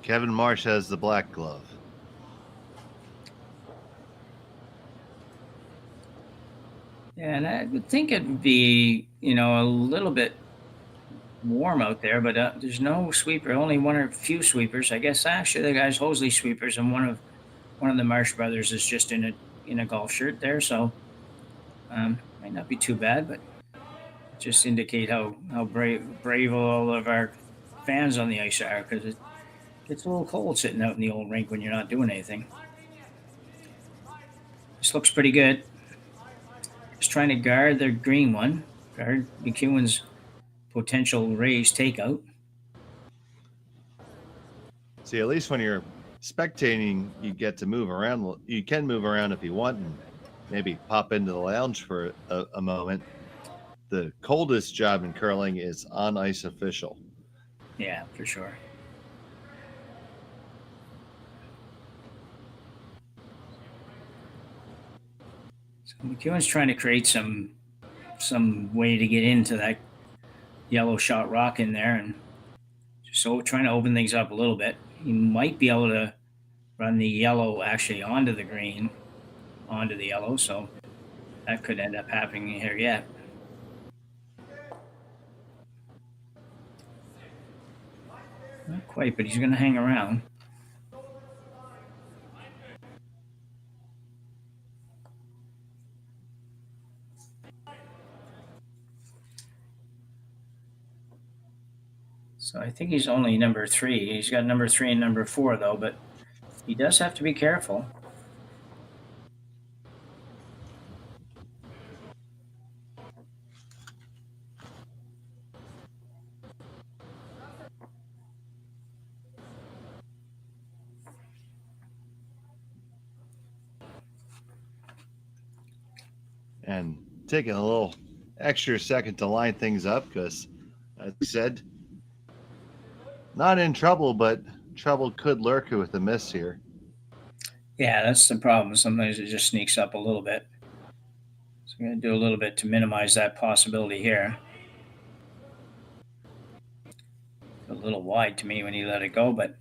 Kevin Marsh has the black glove. Yeah, and I would think it'd be, you know, a little bit warm out there, but there's no sweeper, only one or few sweepers. I guess actually the guy's Hoesli sweepers, and one of the Marsh brothers is just in a golf shirt there, so might not be too bad, but just indicate how brave all of our fans on the ice are, because it gets a little cold sitting out in the old rink when you're not doing anything. This looks pretty good. Just trying to guard the green one, guard McEwen's potential raise takeout. See, at least when you're spectating, you get to move around. You can move around if you want and maybe pop into the lounge for a moment. The coldest job in curling is on ice official. Yeah, for sure. So McEwen's trying to create some way to get into that yellow shot rock in there, and so trying to open things up a little bit. He might be able to run the yellow actually onto the green, onto the yellow, so that could end up happening here yet. Not quite, but he's going to hang around. So I think he's only number 3. He's got number 3 and number 4, though, but he does have to be careful. And taking a little extra second to line things up because, as I said, not in trouble, but trouble could lurk with a miss here. Yeah, that's the problem. Sometimes it just sneaks up a little bit. So I'm going to do a little bit to minimize that possibility here. A little wide to me when he let it go, but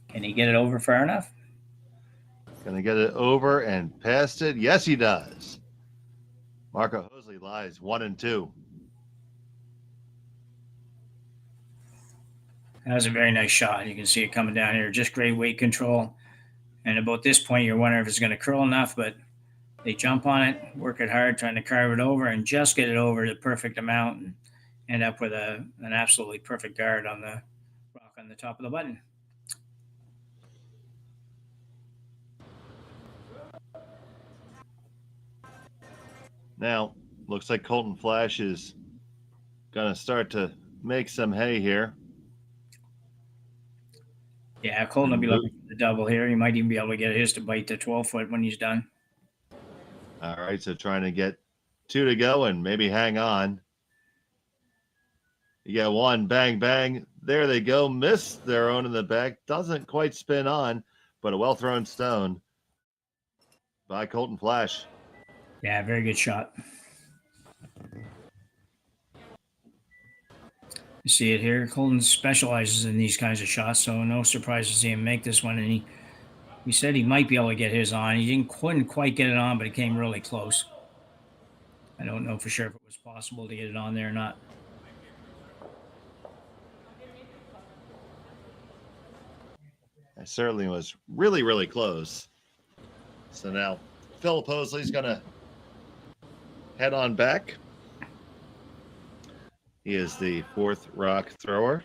can he get it over far enough? Gonna get it over and past it. Yes, he does. Marco Hosli lies 1 and 2. That was a very nice shot. You can see it coming down here. Just great weight control. And about this point, you're wondering if it's going to curl enough, but they jump on it, work it hard, trying to carve it over, and just get it over the perfect amount and end up with an absolutely perfect guard on the rock on the top of the button. Now, looks like Colton Flash is going to start to make some hay here. Yeah, Colton will be looking for the double here. He might even be able to get his to bite the 12-foot when he's done. All right, so trying to get 2 to go and maybe hang on. You got 1, bang, bang. There they go. Miss their own in the back. Doesn't quite spin on, but a well-thrown stone by Colton Flash. Yeah, very good shot. You see it here. Colton specializes in these kinds of shots, so no surprise to see him make this one. And he said he might be able to get his on. He couldn't quite get it on, but it came really close. I don't know for sure if it was possible to get it on there or not. It certainly was really, really close. So now Philip Hosli's going to head on back. He is the 4th rock thrower.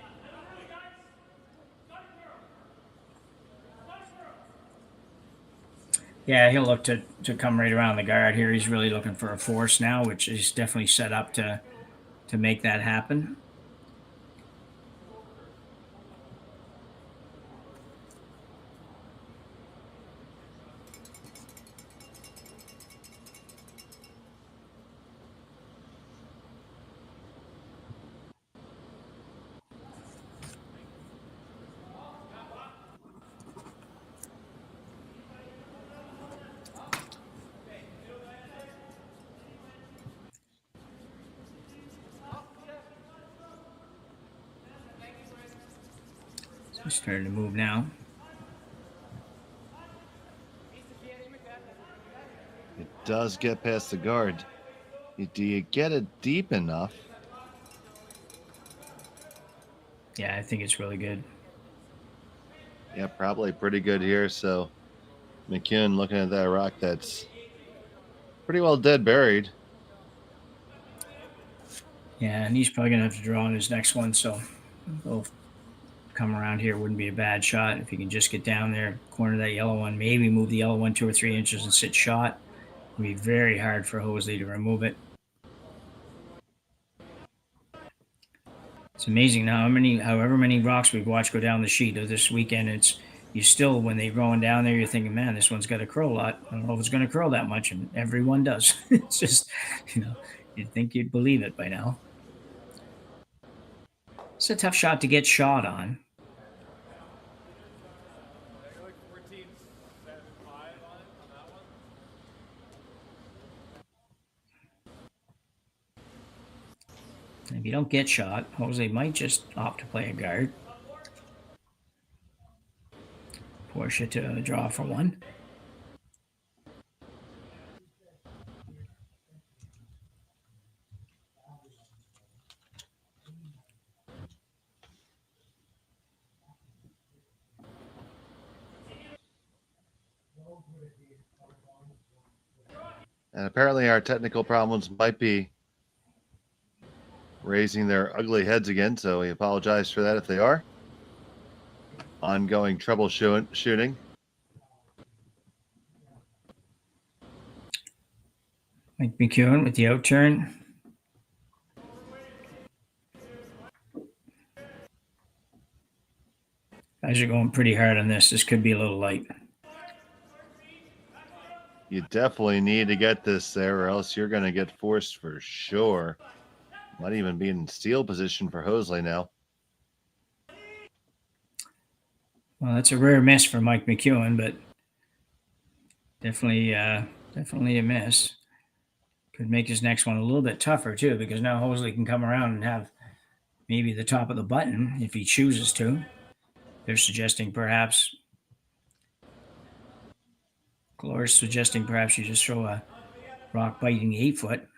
Yeah, he'll look to come right around the guard here. He's really looking for a force now, which is definitely set up to make that happen. It's starting to move now. It does get past the guard. Do you get it deep enough? Yeah, I think it's really good. Yeah, probably pretty good here. So McEwen looking at that rock that's pretty well dead buried. Yeah, and he's probably going to have to draw on his next one, so he'll come around here. Wouldn't be a bad shot if he can just get down there, corner that yellow one, maybe move the yellow one 2 or 3 inches and sit shot. It'll be very hard for Hosli to remove it. It's amazing now however many rocks we've watched go down the sheet of this weekend. you still, when they're going down there, you're thinking, man, this one's got to curl a lot. I don't know if it's going to curl that much, and everyone does. It's just, you'd think you'd believe it by now. It's a tough shot to get shot on. If you don't get shot, Jose might just opt to play a guard. Force you to draw for one. And apparently our technical problems might be raising their ugly heads again, so we apologize for that if they are. Ongoing troubleshooting. Mike McEwen with the out turn. Guys are going pretty hard on this. This could be a little light. You definitely need to get this there, or else you're going to get forced for sure. Might even be in steal position for Hosli now. Well, that's a rare miss for Mike McEwen, but definitely a miss. Could make his next one a little bit tougher too, because now Hosli can come around and have maybe the top of the button if he chooses to. They're suggesting perhaps Glarus suggesting perhaps you just throw a rock biting 8-foot.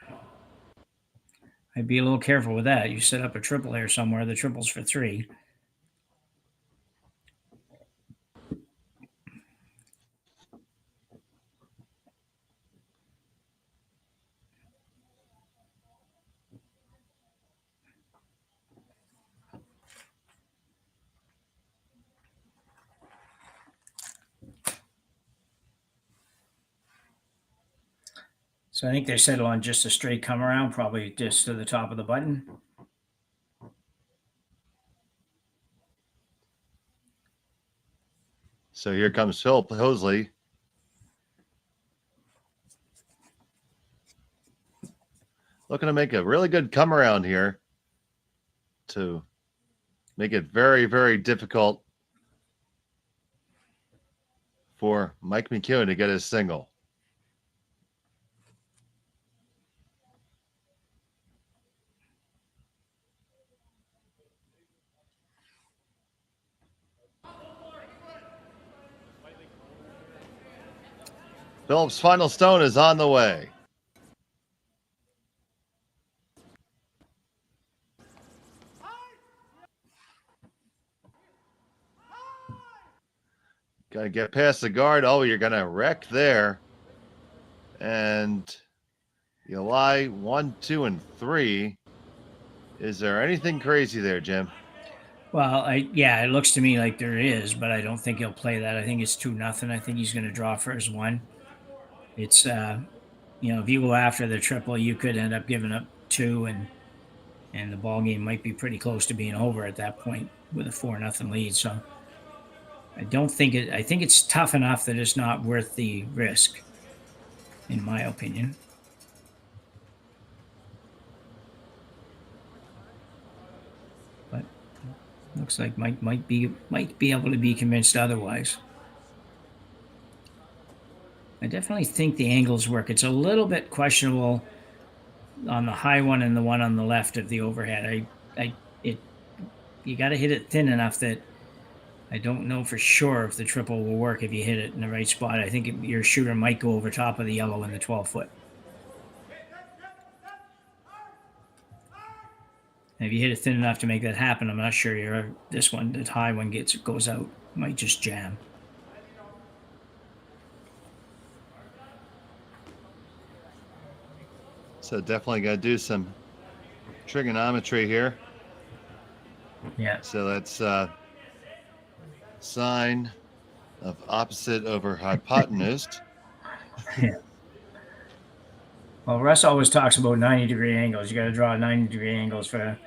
I'd be a little careful with that. You set up a triple there somewhere. The triple's for 3. So I think they settle on just a straight come around, probably just to the top of the button. So here comes Philip Hosli. Looking to make a really good come around here to make it very, very difficult for Mike McEwen to get his single. Philip's final stone is on the way. Got to get past the guard. Oh, you're going to wreck there. And you lie 1, 2, and 3. Is there anything crazy there, Jim? Well, it looks to me like there is, but I don't think he'll play that. I think it's 2-0. I think he's going to draw for his 1. It's, if you go after the triple, you could end up giving up 2, and the ball game might be pretty close to being over at that point with a 4-0 lead. So I think it's tough enough that it's not worth the risk, in my opinion. But looks like Mike might be able to be convinced otherwise. I definitely think the angles work. It's a little bit questionable on the high one and the one on the left of the overhead. You got to hit it thin enough that I don't know for sure if the triple will work if you hit it in the right spot. I think your shooter might go over top of the yellow in the 12-foot. And if you hit it thin enough to make that happen, I'm not sure this one, the high one goes out. Might just jam. So definitely got to do some trigonometry here. Yeah. So that's sine of opposite over hypotenuse. Yeah. Well, Russ always talks about 90-degree angles. You got to draw 90-degree angles for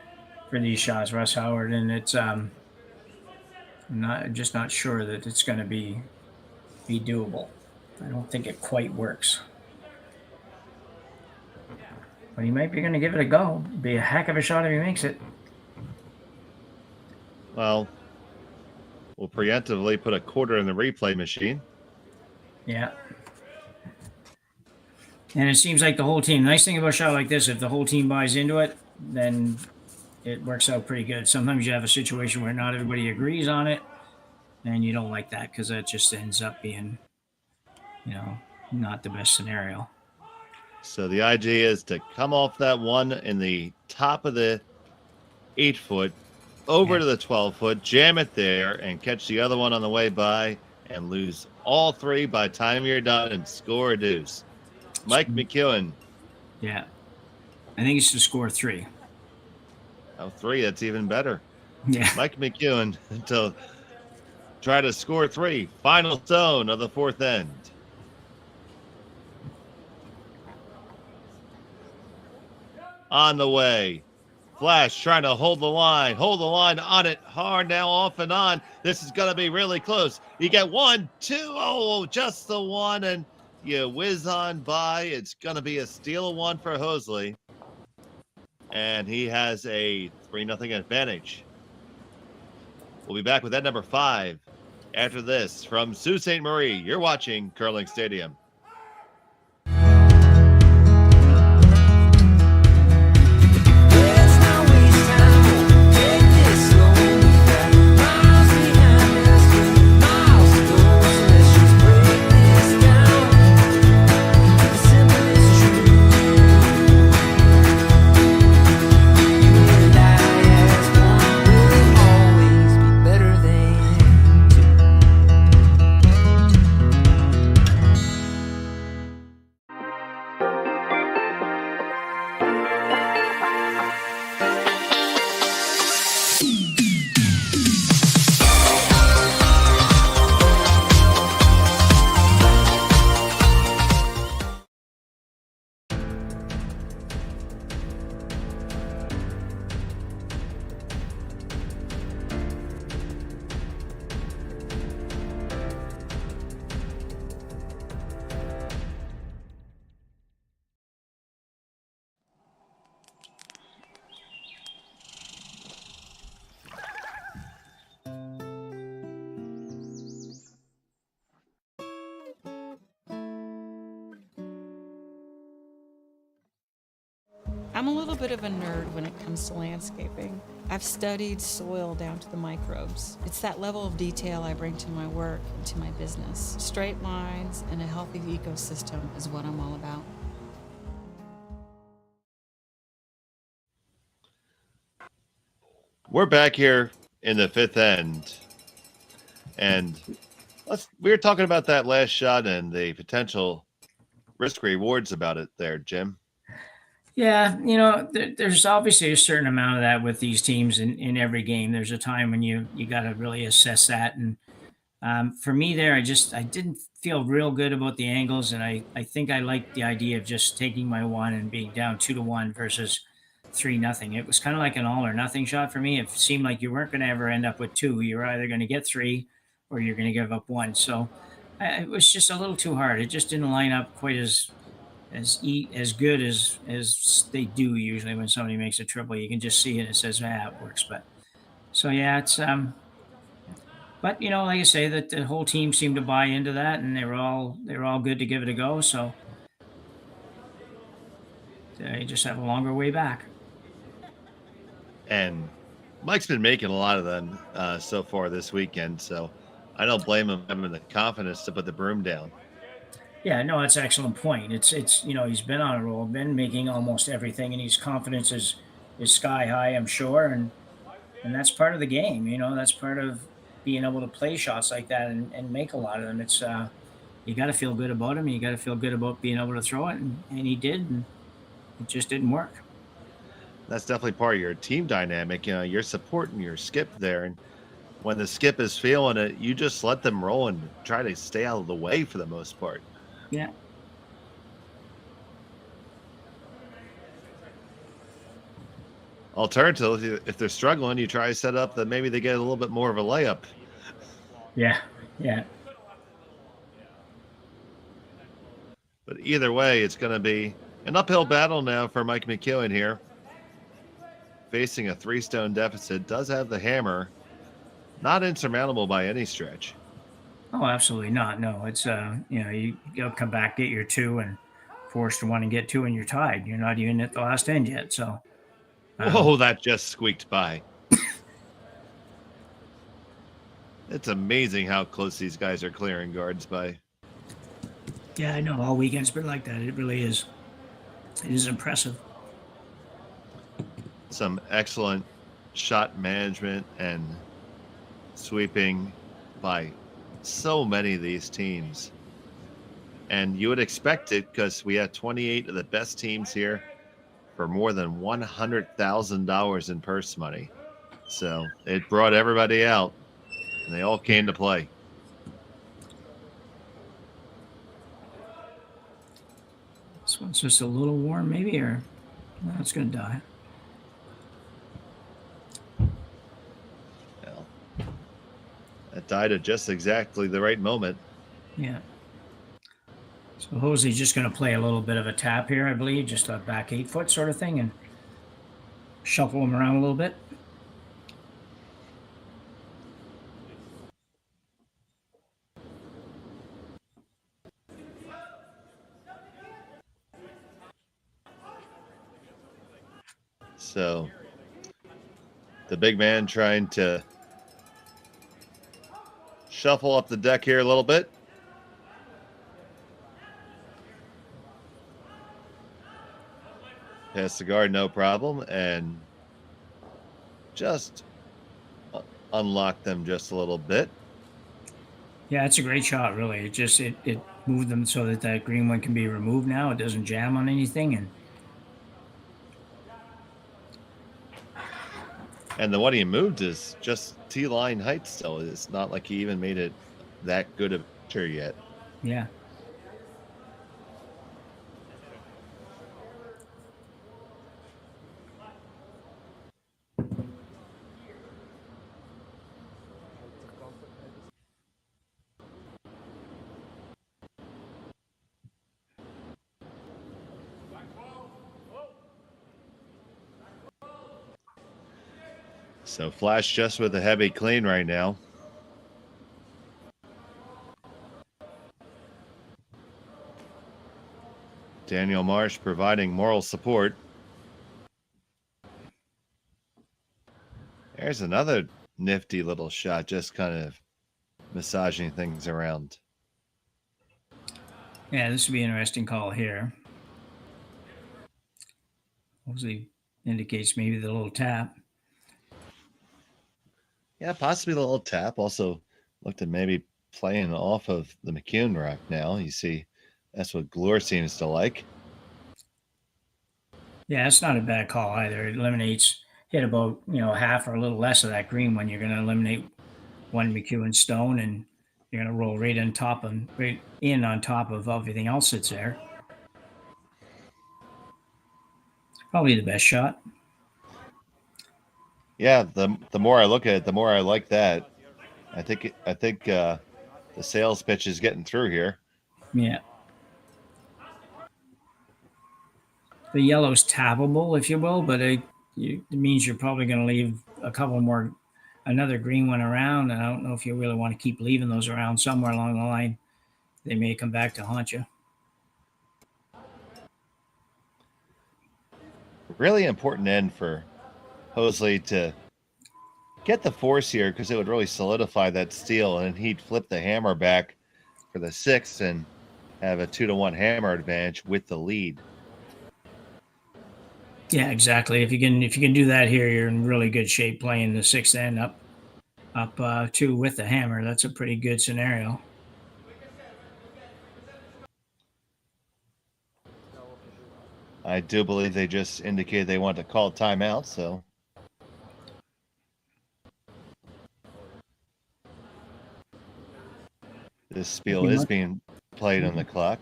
these shots, Russ Howard, and it's Just not sure that it's going to be doable. I don't think it quite works. But he might be going to give it a go. Be a heck of a shot if he makes it. Well, we'll preemptively put a quarter in the replay machine. Yeah. And it seems like the whole team, nice thing about a shot like this, if the whole team buys into it, then it works out pretty good. Sometimes you have a situation where not everybody agrees on it, and you don't like that because that just ends up being, not the best scenario. So the idea is to come off that one in the top of the 8-foot, over to the 12-foot, jam it there, and catch the other one on the way by, and lose all three by the time you're done and score a deuce. Mike McEwen. Yeah. I think it's to score 3. Oh, 3, that's even better. Yeah. Mike McEwen to try to score 3. Final zone of the 4th end. On the way. Flash trying to hold the line on it hard now, off and on. This is going to be really close. You get 1, 2, oh, just the one, and you whiz on by. It's going to be a steal of 1 for Hosli. And he has a 3-0 advantage. We'll be back with that number 5 after this from Sault Ste. Marie. You're watching Curling Stadium. I'm a little bit of a nerd when it comes to landscaping. I've studied soil down to the microbes. It's that level of detail I bring to my work and to my business. Straight lines and a healthy ecosystem is what I'm all about. We're back here in the 5th end. And we were talking about that last shot and the potential risk rewards about it there, Jim. Yeah, there's obviously a certain amount of that with these teams in every game. There's a time when you got to really assess that. And for me there, I didn't feel real good about the angles. And I think I liked the idea of just taking my 1 and being down 2-1 versus 3-0. It was kind of like an all or nothing shot for me. It seemed like you weren't going to ever end up with 2. You were either going to get 3 or you're going to give up 1. So it was just a little too hard. It just didn't line up quite as good as they do usually when somebody makes a triple. You can just see it. It says, it works. But so yeah, it's but like I say, that the whole team seemed to buy into that, and they were all good to give it a go. So they just have a longer way back. And Mike's been making a lot of them so far this weekend, so I don't blame him having the confidence to put the broom down. Yeah, no, that's an excellent point. It's he's been on a roll, been making almost everything, and his confidence is sky high, I'm sure, and that's part of the game. That's part of being able to play shots like that and make a lot of them. It's you got to feel good about him. You got to feel good about being able to throw it, and he did, and it just didn't work. That's definitely part of your team dynamic. You're supporting your skip there, and when the skip is feeling it, you just let them roll and try to stay out of the way for the most part. Yeah. Alternatively, if they're struggling, you try to set up that maybe they get a little bit more of a layup Yeah, yeah. But either way, it's going to be an uphill battle now for Mike McEwen here. Facing a 3-stone deficit, does have the hammer. Not insurmountable by any stretch. Oh, absolutely not. No, it's you'll come back, get your 2, and force to 1 and get 2, and you're tied. You're not even at the last end yet. So, Whoa, that just squeaked by. It's amazing how close these guys are clearing guards by. Yeah, I know. All weekend's been like that. It really is. It is impressive. Some excellent shot management and sweeping by so many of these teams. And you would expect it because we had 28 of the best teams here for more than $100,000 in purse money. So it brought everybody out, and they all came to play. This one's just a little warm, maybe, or no, it's going to die. Well, that died at just exactly the right moment. Yeah. So Hosli's just going to play a little bit of a tap here, I believe, just a back 8-foot sort of thing, and shuffle him around a little bit. So the big man trying to shuffle up the deck here a little bit. Pass the guard, no problem, and just unlock them just a little bit. Yeah, it's a great shot, really. It moved them so that that green one can be removed now. It doesn't jam on anything, and the one he moved is just T-line height still. It's not like he even made it that good of a picture yet. Yeah. So Flash just with a heavy clean right now. Daniel Marsh providing moral support. There's another nifty little shot, just kind of massaging things around. Yeah, this would be an interesting call here. Hosli indicates maybe the little tap. Yeah, possibly a little tap. Also looked at maybe playing off of the McEwen rack now. You see, that's what Glure seems to like. Yeah, it's not a bad call either. It eliminates, hit about, half or a little less of that green one. You're going to eliminate one McEwen stone, and you're going to roll right in on top of everything else that's there. Probably the best shot. Yeah, the more I look at it, the more I like that. I think the sales pitch is getting through here. Yeah. The yellow's tappable, if you will, but it means you're probably going to leave another green one around, and I don't know if you really want to keep leaving those around. Somewhere along the line, they may come back to haunt you. Really important end for Hosli to get the force here, because it would really solidify that steal, and he'd flip the hammer back for the 6 and have a 2-1 hammer advantage with the lead. Yeah, exactly. If you can do that here, you're in really good shape playing the 6th end up 2 with the hammer. That's a pretty good scenario. I do believe they just indicated they want to call timeout, so. This spiel is being played on the clock.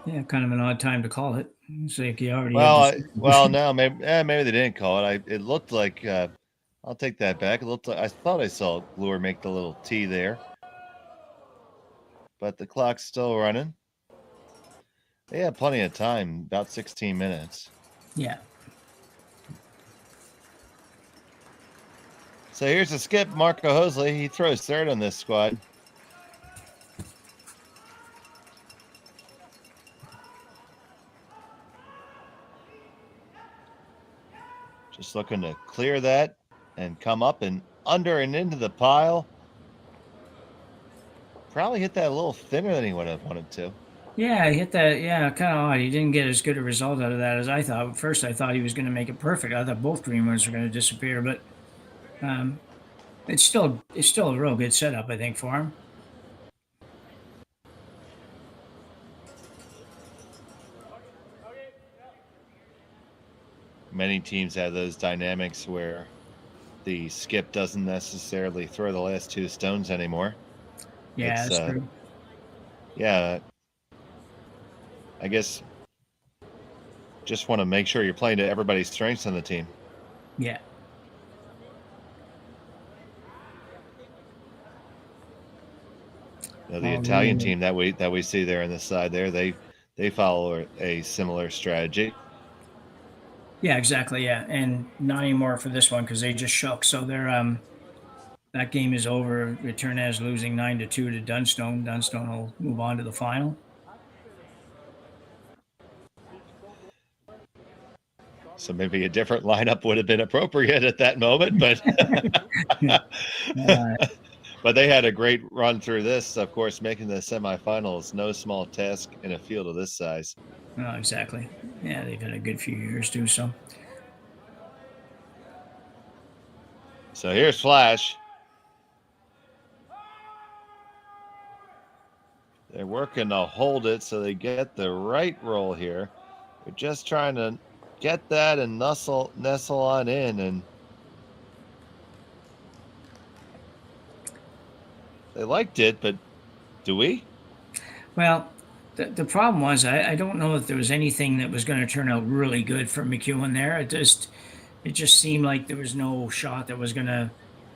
Yeah, kind of an odd time to call it. It's like you already. No, maybe they didn't call it. It looked like I'll take that back. I thought I saw Glure make the little T there. But the clock's still running. They have plenty of time, about 16 minutes. Yeah. So here's a skip, Marco Hoesli. He throws third on this squad. Just looking to clear that and come up and under and into the pile. Probably hit that a little thinner than he would have wanted to. Yeah, he hit that. Yeah, kind of odd. He didn't get as good a result out of that as I thought. At first, I thought he was going to make it perfect. I thought both green ones were going to disappear, but it's still a real good setup, I think, for him. Many teams have those dynamics where the skip doesn't necessarily throw the last two stones anymore. Yeah, that's true. Yeah. I guess just want to make sure you're playing to everybody's strengths on the team. Yeah. Now, the Italian team that we see there on the side there, they follow a similar strategy. Yeah, exactly. Yeah, and not anymore for this one because they just shook. So they're that game is over. Returnez losing 9-2 to Dunstone. Dunstone will move on to the final. So maybe a different lineup would have been appropriate at that moment, but but they had a great run through this. Of course, making the semifinals, no small task in a field of this size. Oh, exactly. Yeah, they've had a good few years too. So here's Flash. They're working to hold it so they get the right roll here. They're just trying to get that and nestle on in, and they liked it, but do we? Well, the problem was I don't know if there was anything that was going to turn out really good for McEwen there. It just seemed like there was no shot that was going to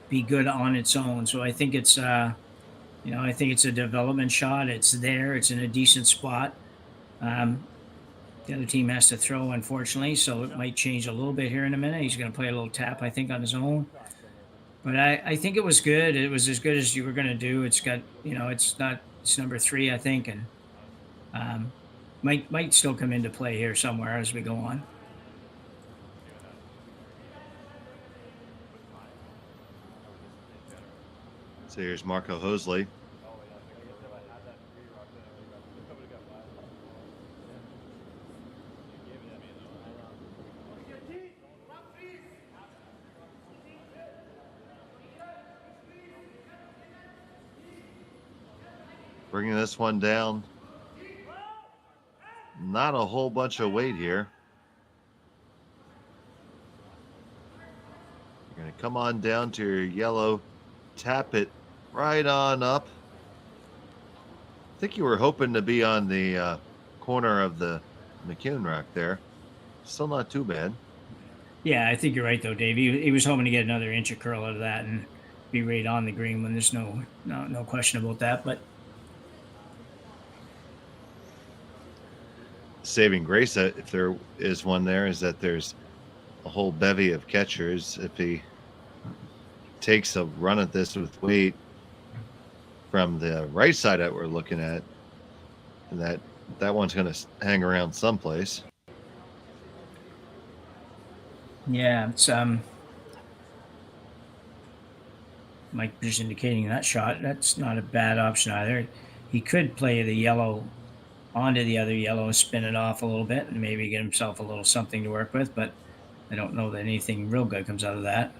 be good on its own. So I think it's I think it's a development shot. It's there. It's in a decent spot. The other team has to throw, unfortunately, so it might change a little bit here in a minute. He's going to play a little tap, I think, on his own. But I think it was good. It was as good as you were going to do. It's got, it's number 3, I think, and might still come into play here somewhere as we go on. So here's Marco Hoesli. Bringing this one down. Not a whole bunch of weight here. You're going to come on down to your yellow, tap it right on up. I think you were hoping to be on the corner of the McEwen rock there. Still not too bad. Yeah, I think you're right, though, Dave. He was hoping to get another inch of curl out of that and be right on the green when there's no question about that. But saving grace, if there is one there, is that there's a whole bevy of catchers. If he takes a run at this with weight from the right side that we're looking at, that one's going to hang around someplace. Yeah, it's Mike just indicating that shot. That's not a bad option either. He could play the yellow onto the other yellow and spin it off a little bit and maybe get himself a little something to work with, but I don't know that anything real good comes out of that.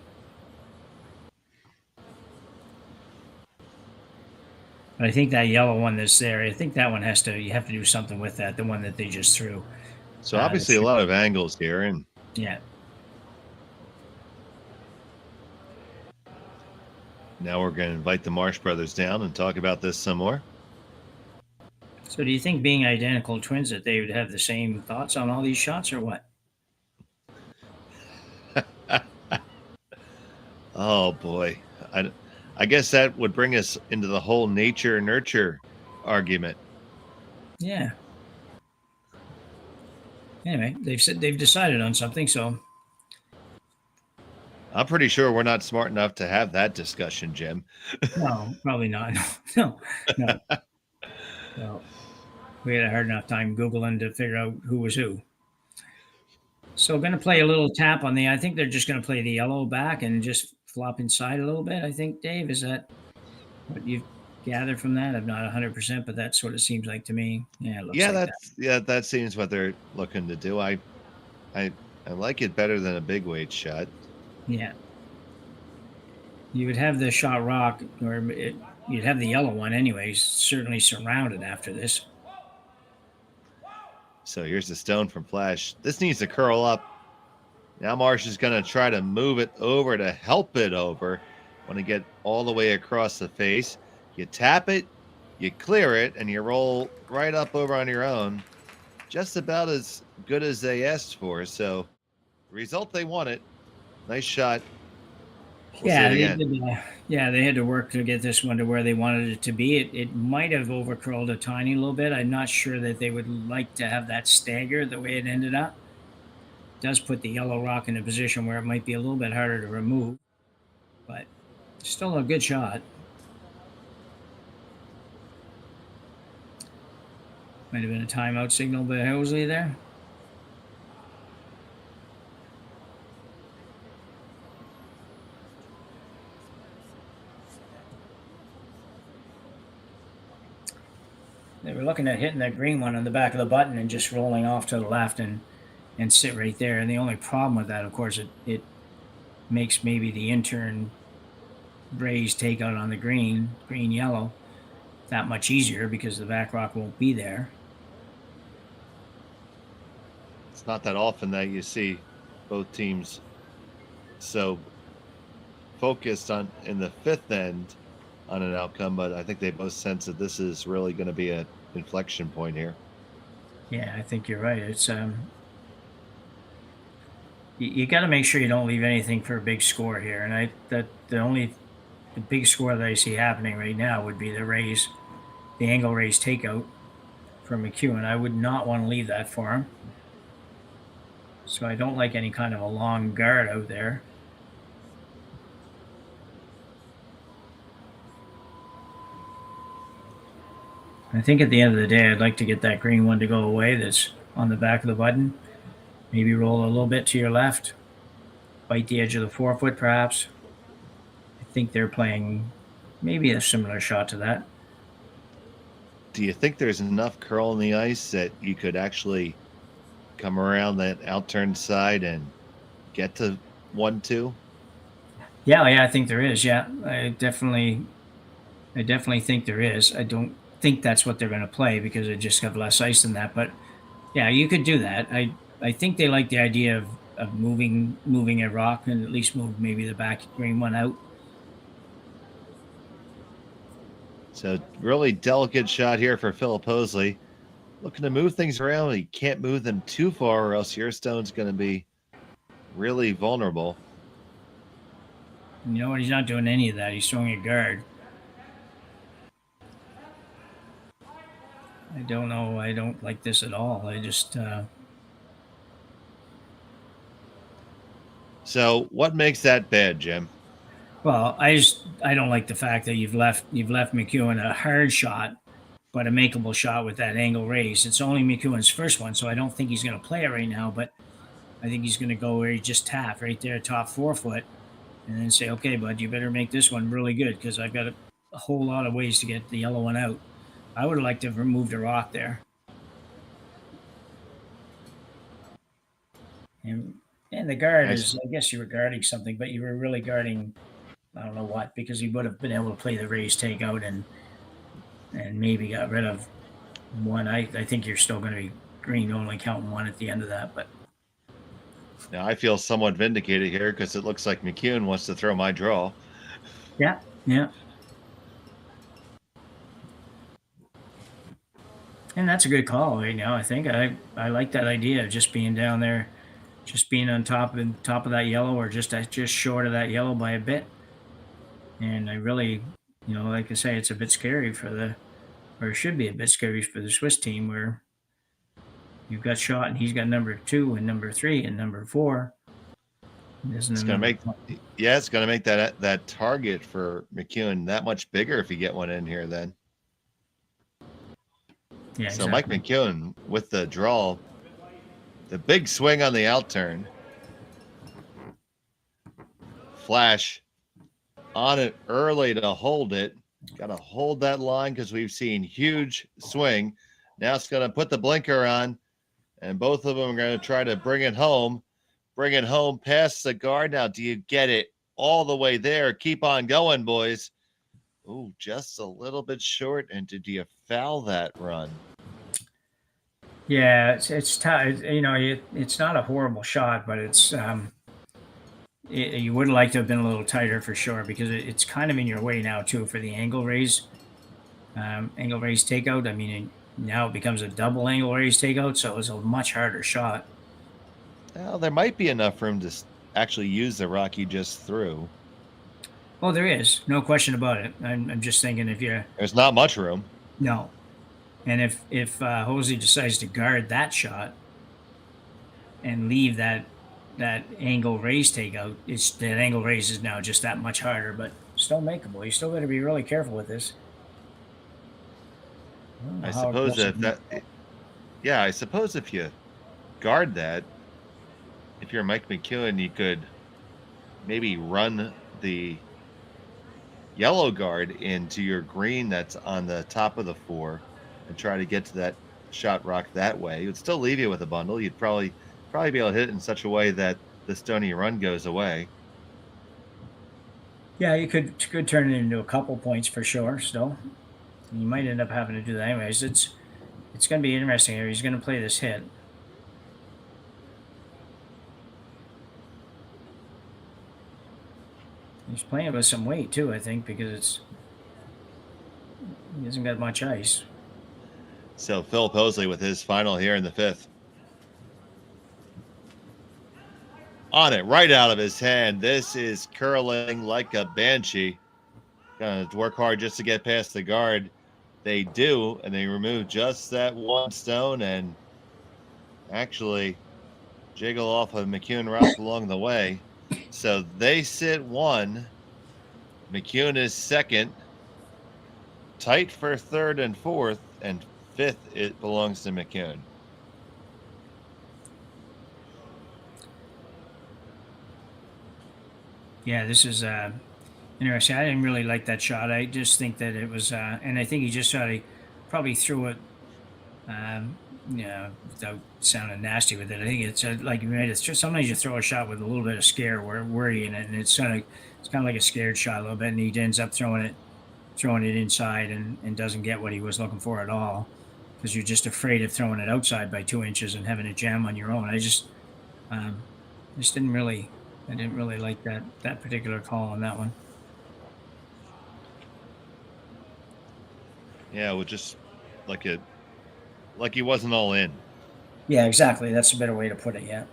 But I think that yellow one that's there, I think that one you have to do something with that, the one that they just threw. So obviously a lot of angles here, and yeah. Now we're going to invite the Marsh brothers down and talk about this some more. So do you think, being identical twins, that they would have the same thoughts on all these shots, or what? Oh boy, I guess that would bring us into the whole nature nurture argument. Yeah. Anyway, they've decided on something, so I'm pretty sure we're not smart enough to have that discussion, Jim. no, probably not. No. No. We had a hard enough time Googling to figure out who was who. So going to play a little tap on the, I think they're just going to play the yellow back and just flop inside a little bit. I think, Dave, is that what you've gathered from that? I'm not 100%, but that sort of seems like to me. Yeah, it looks like that. That seems what they're looking to do. I like it better than a big weight shot. Yeah. You would have the shot rock, or you'd have the yellow one anyways, certainly surrounded after this. So here's the stone from Flash. This needs to curl up. Now Marsh is going to try to move it over to help it over. Want to get all the way across the face. You tap it, you clear it, and you roll right up over on your own. Just about as good as they asked for. So result they wanted. Nice shot. We'll they had to work to get this one to where they wanted it to be. It might have overcurled a tiny little bit. I'm not sure that they would like to have that stagger the way it ended up. It does put the yellow rock in a position where it might be a little bit harder to remove, but still a good shot. Might have been a timeout signal by Hoesli there. They were looking at hitting that green one on the back of the button and just rolling off to the left and sit right there. And the only problem with that, of course, it makes maybe the intern raise takeout on the green yellow that much easier because the back rock won't be there. It's not that often that you see both teams so focused on in the fifth end on an outcome, but I think they both sense that this is really going to be an inflection point here. Yeah, I think you're right. It's you got to make sure you don't leave anything for a big score here, and the big score that I see happening right now would be the angle raise takeout for McEwen. I would not want to leave that for him. So I don't like any kind of a long guard out there. I think at the end of the day, I'd like to get that green one to go away that's on the back of the button. Maybe roll a little bit to your left. Bite the edge of the forefoot, perhaps. I think they're playing maybe a similar shot to that. Do you think there's enough curl in the ice that you could actually come around that outturned side and get to 1-2? Yeah, I think there is. Yeah, I definitely think there is. I don't think that's what they're going to play because they just have less ice than that. But yeah, you could do that. I think they like the idea of moving a rock and at least move maybe the back green one out. So really delicate shot here for Philip Hosli. Looking to move things around. You can't move them too far or else your stone's going to be really vulnerable. You know what? He's not doing any of that. He's throwing a guard. I don't know. I don't like this at all. I just... So what makes that bad, Jim? Well, I don't like the fact that you've left McEwen a hard shot, but a makeable shot with that angle raise. It's only McEwen's first one, so I don't think he's going to play it right now, but I think he's going to go where he just tap right there, top forefoot, and then say, okay, bud, you better make this one really good because I've got a whole lot of ways to get the yellow one out. I would have liked to have removed a rock there. And the guard is, I guess you were guarding something, but you were really guarding, I don't know what, because you would have been able to play the raise takeout and maybe got rid of one. I think you're still going to be green, only counting one at the end of that. But now I feel somewhat vindicated here because it looks like McEwen wants to throw my draw. Yeah. And that's a good call right now, I think. I like that idea of just being down there just being on top of that yellow, or just short of that yellow by a bit. And I really, like I say, it's a bit scary or it should be a bit scary for the Swiss team, where you've got Shot and he's got number 2 and number 3 and number 4. It's gonna make that target for McEwen that much bigger if you get one in here then. Yeah. So Exactly. Mike McEwen with the draw, the big swing on the out turn. Flash on it early to hold it. Got to hold that line because we've seen huge swing. Now it's going to put the blinker on, and both of them are going to try to bring it home past the guard. Now, do you get it all the way there? Keep on going, boys. Ooh, just a little bit short. And did you foul that run? Yeah, it's tough. It's not a horrible shot, but it's you would like to have been a little tighter for sure, because it's kind of in your way now too for the angle raise takeout. I mean, now it becomes a double angle raise takeout, so it's a much harder shot. Well, there might be enough room to actually use the rock you just threw. Oh, there is, no question about it. I'm just thinking there's not much room. No. And if Hosli decides to guard that shot and leave that angle raise takeout, that angle raise is now just that much harder, but still makeable. You still got to be really careful with this. I suppose I suppose if you guard that, if you're Mike McEwen, you could maybe run the yellow guard into your green that's on the top of the 4 and try to get to that shot rock that way. It would still leave you with a bundle. You'd probably be able to hit it in such a way that the stony run goes away. Yeah, you could turn it into a couple points for sure. Still, you might end up having to do that anyways. It's going to be interesting here. He's going to play this hit. He's playing with some weight too, I think, because he hasn't got much ice. So Phil Hosli with his final here in the 5th. On it, right out of his hand. This is curling like a banshee. Gonna work hard just to get past the guard. They do, and they remove just that one stone and actually jiggle off a McEwen rock along the way. So they sit 1. McEwen is 2nd. Tight for 3rd and 4th, and 5th it belongs to McEwen. Yeah, this is interesting. I didn't really like that shot. I just think that it was, and I think he just probably threw it, without sounding nasty with it. I think it's like sometimes you throw a shot with a little bit of scare, worry in it, and it's kind of like a scared shot a little bit, and he ends up throwing it inside and doesn't get what he was looking for at all, because you're just afraid of throwing it outside by 2 inches and having a jam on your own. I didn't really like that particular call on that one. Yeah, it was just like he wasn't all in. Yeah, exactly. That's a better way to put it. Yeah,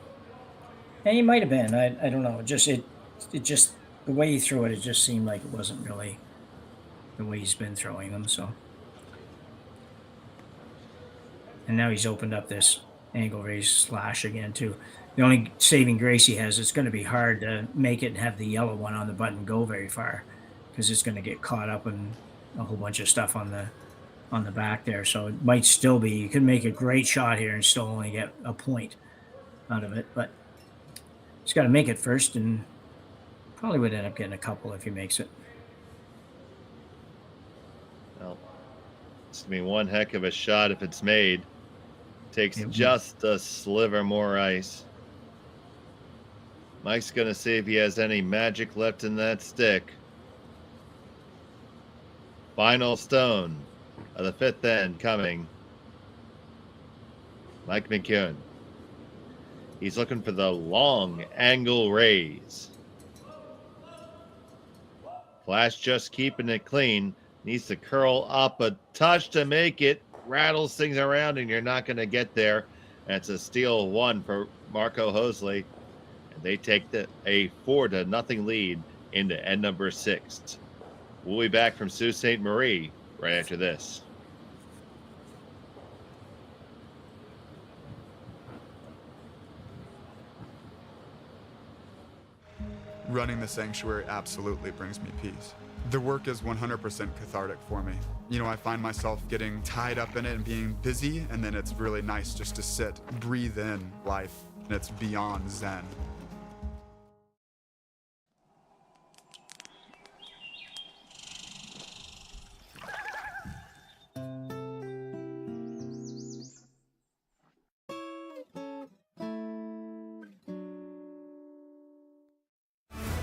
and he might have been. I don't know. It just the way he threw it, it just seemed like it wasn't really the way he's been throwing them. So, and now he's opened up this angle raise slash again too. The only saving grace he has, it's going to be hard to make it and have the yellow one on the button go very far, because it's going to get caught up in a whole bunch of stuff on the back there. So it might still be, you could make a great shot here and still only get a point out of it, but he's got to make it first, and probably would end up getting a couple if he makes it. Well, it's going to be one heck of a shot if it's made. Takes just a sliver more ice. Mike's going to see if he has any magic left in that stick. Final stone of the 5th end coming. Mike McEwen. He's looking for the long angle raise. Flash just keeping it clean. Needs to curl up a touch to make it. Rattles things around, and you're not going to get there. That's a steal one for Marco Hosli. And they take a 4-0 lead into end number 6. We'll be back from Sault Ste. Marie right after this. Running the sanctuary absolutely brings me peace. The work is 100% cathartic for me. You know, I find myself getting tied up in it and being busy, and then it's really nice just to sit, breathe in life, and it's beyond zen.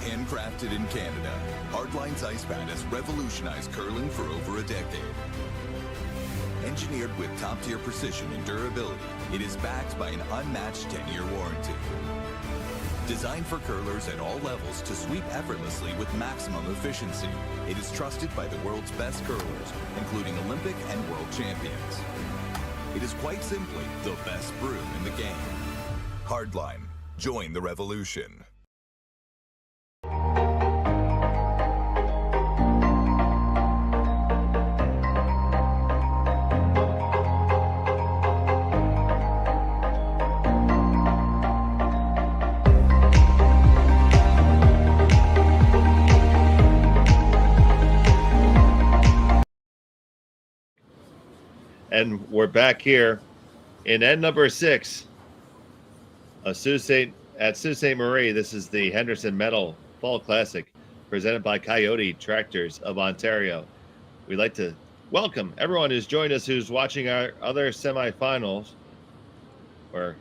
Handcrafted in Canada, Hardline's ice pad has revolutionized curling for over a decade. Engineered with top-tier precision and durability, it is backed by an unmatched 10-year warranty. Designed for curlers at all levels to sweep effortlessly with maximum efficiency, it is trusted by the world's best curlers, including Olympic and world champions. It is quite simply the best broom in the game. Hardline, join the revolution. And we're back here in end number 6 of Sault Ste. Marie. This is the Henderson Medal Fall Classic presented by Kioti Tractors of Ontario. We'd like to welcome everyone who's joined us who's watching our other semifinals where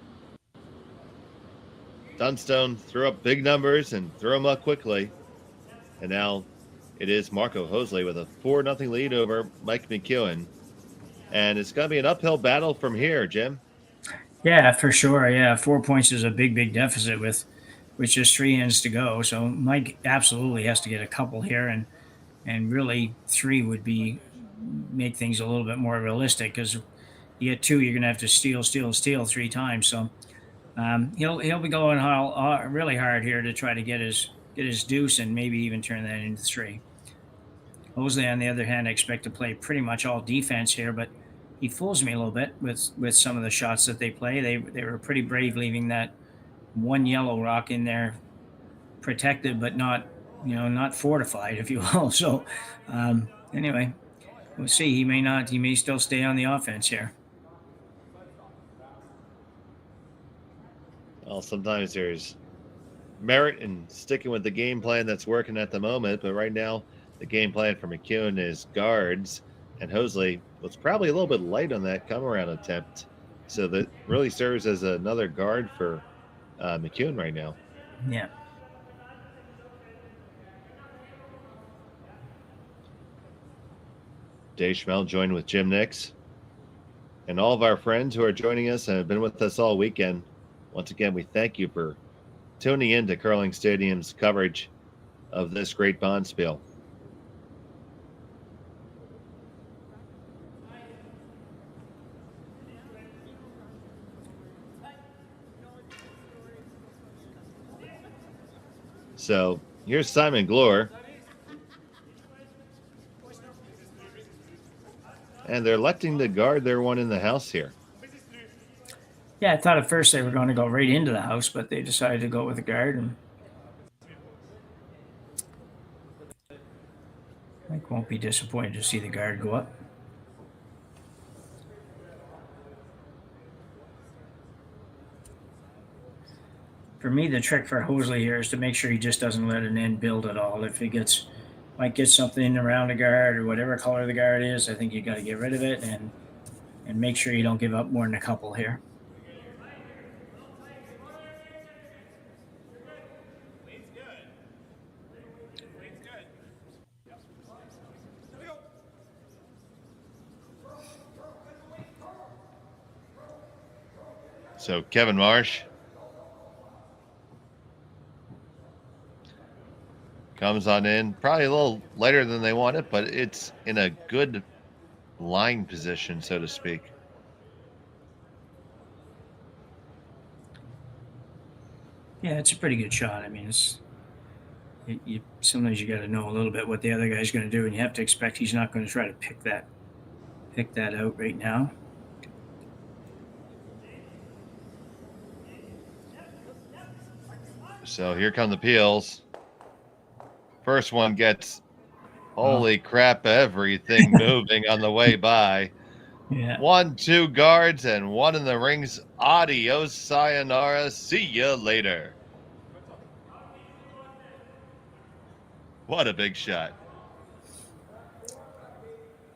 Dunstone threw up big numbers and threw them up quickly. And now it is Marco Hosli with a 4-0 lead over Mike McEwen. And it's going to be an uphill battle from here, Jim. Yeah, for sure. Yeah, 4 points is a big deficit with just 3 ends to go. So Mike absolutely has to get a couple here, and really 3 would make things a little bit more realistic, because you get 2, you're going to have to steal 3 times. So he'll be going really hard here to try to get his deuce and maybe even turn that into 3. Hoesli, on the other hand, I expect to play pretty much all defense here, but he fools me a little bit with some of the shots that they play. They were pretty brave leaving that one yellow rock in there protected, but not fortified, if you will. So anyway, we'll see. He may still stay on the offense here. Well, sometimes there's merit in sticking with the game plan that's working at the moment, but right now the game plan for McEwen is guards, and Hoesli was probably a little bit light on that come-around attempt. So that really serves as another guard for McEwen right now. Yeah. Dave Schmel joined with Jim Nix. And all of our friends who are joining us and have been with us all weekend, once again, we thank you for tuning in to Curling Stadium's coverage of this great bonspiel. So here's Simon Glore. And they're electing to guard their one in the house here. Yeah, I thought at first they were going to go right into the house, but they decided to go with a guard. And Mike won't be disappointed to see the guard go up. For me, the trick for Hoesli here is to make sure he just doesn't let an end build at all. If he might get something around the guard or whatever color the guard is, I think you got to get rid of it and make sure you don't give up more than a couple here. So Kevin Marsh comes on in, probably a little lighter than they wanted, but it's in a good line position, so to speak. Yeah, it's a pretty good shot. I mean, sometimes you got to know a little bit what the other guy's going to do, and you have to expect he's not going to try to pick that out right now. So here come the peels. First one gets, holy crap, everything moving on the way by. Yeah. 1, 2 guards, and 1 in the rings. Adios, sayonara. See you later. What a big shot.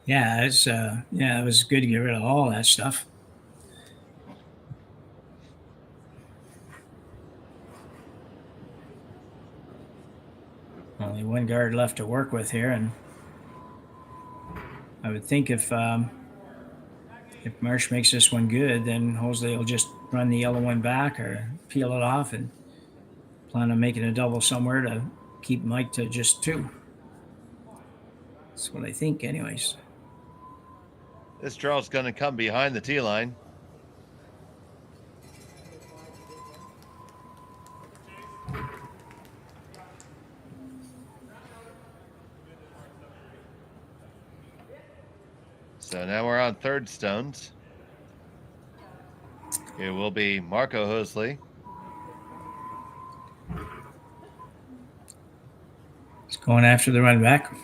Yeah, it was good to get rid of all that stuff. Only one guard left to work with here, and I would think if Marsh makes this one good, then Hoesli will just run the yellow one back or peel it off and plan on making a double somewhere to keep Mike to just 2. That's what I think, anyways. This draw's going to come behind the tee line. So now we're on third stones. It will be Marco Hosli. He's going after the run back.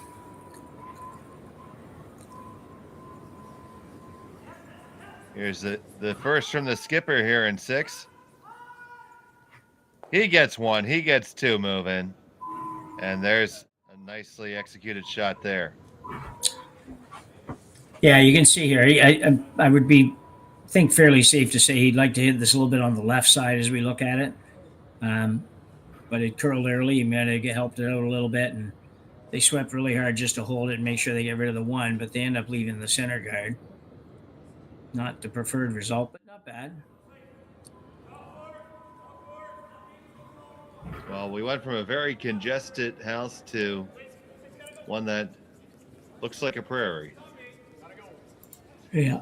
Here's the first from the skipper here in 6. He gets 1. He gets 2 moving. And there's a nicely executed shot there. Yeah, you can see here. I would think fairly safe to say he'd like to hit this a little bit on the left side as we look at it. But it curled early. He might have helped it out a little bit, and they swept really hard just to hold it and make sure they get rid of the 1, but they end up leaving the center guard. Not the preferred result, but not bad. Well, we went from a very congested house to one that looks like a prairie. Yeah.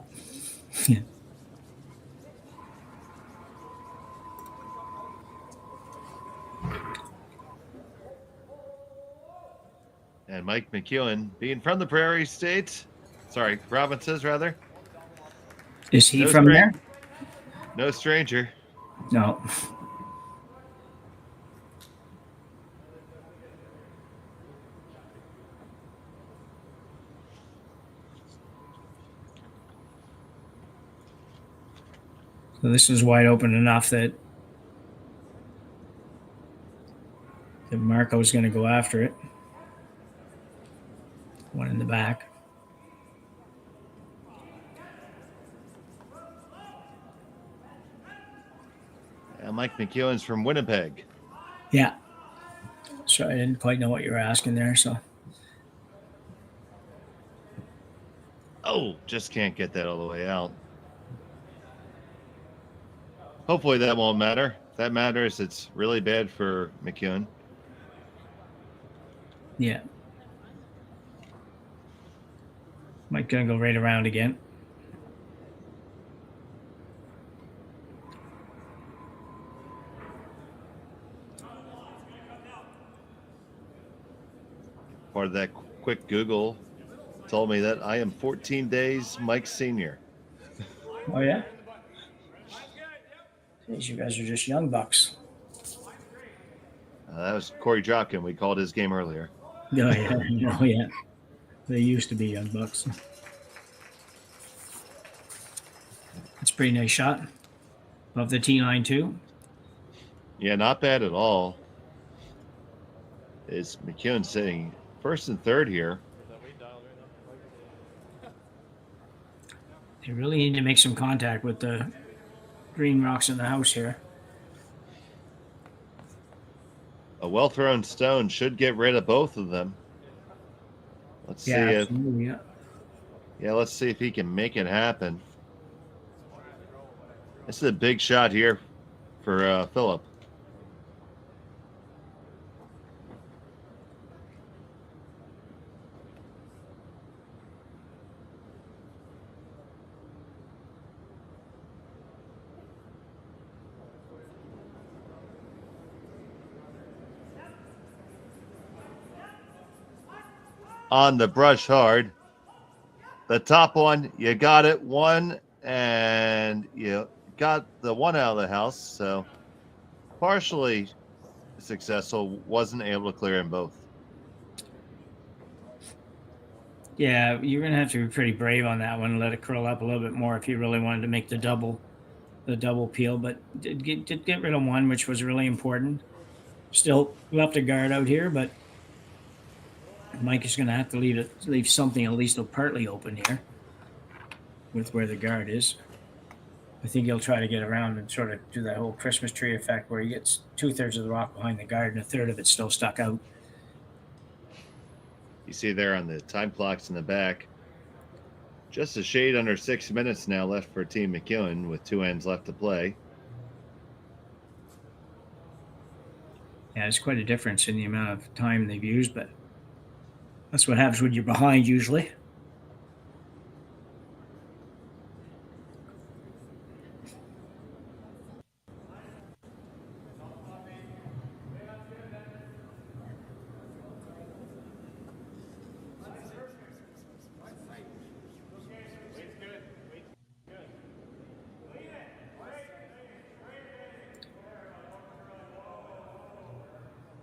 And Mike McEwen, being from the Prairie State, provinces rather. Is he from there? No stranger. No. So this is wide open enough that Marco's going to go after it. 1 in the back. And Mike McEwen's from Winnipeg. Yeah. Sorry, I didn't quite know what you were asking there, so. Oh, just can't get that all the way out. Hopefully that won't matter. If that matters, it's really bad for McEwen. Yeah. Mike gonna go right around again. Part of that quick Google told me that I am 14 days Mike's senior. Oh, yeah? Jeez, you guys are just young bucks. That was Corey Dropkin. We called his game earlier. Oh, yeah. Oh, yeah. They used to be young bucks. That's a pretty nice shot. Above the tee line, too. Yeah, not bad at all. Is McEwen sitting first and third here? They really need to make some contact with the green rocks in the house here. A well-thrown stone should get rid of both of them. Let's see if let's see if he can make it happen. This is a big shot here for Philip. on the brush hard. The top one, you got it, one, and you got the one out of the house, so partially successful, wasn't able to clear them both. Yeah, you're gonna have to be pretty brave on that one. Let it curl up a little bit more if you really wanted to make the double peel. But did get rid of one, which was really important. Still left a guard out here, but Mike is gonna have to leave something at least partly open here with where the guard is. I think he'll try to get around and sort of do that whole Christmas tree effect where he gets 2/3 of the rock behind the guard and 1/3 of it's still stuck out. You see there on the time clocks in the back, just a shade under 6 minutes now left for Team McEwen with 2 ends left to play. Yeah, it's quite a difference in the amount of time they've used, but that's what happens when you're behind usually.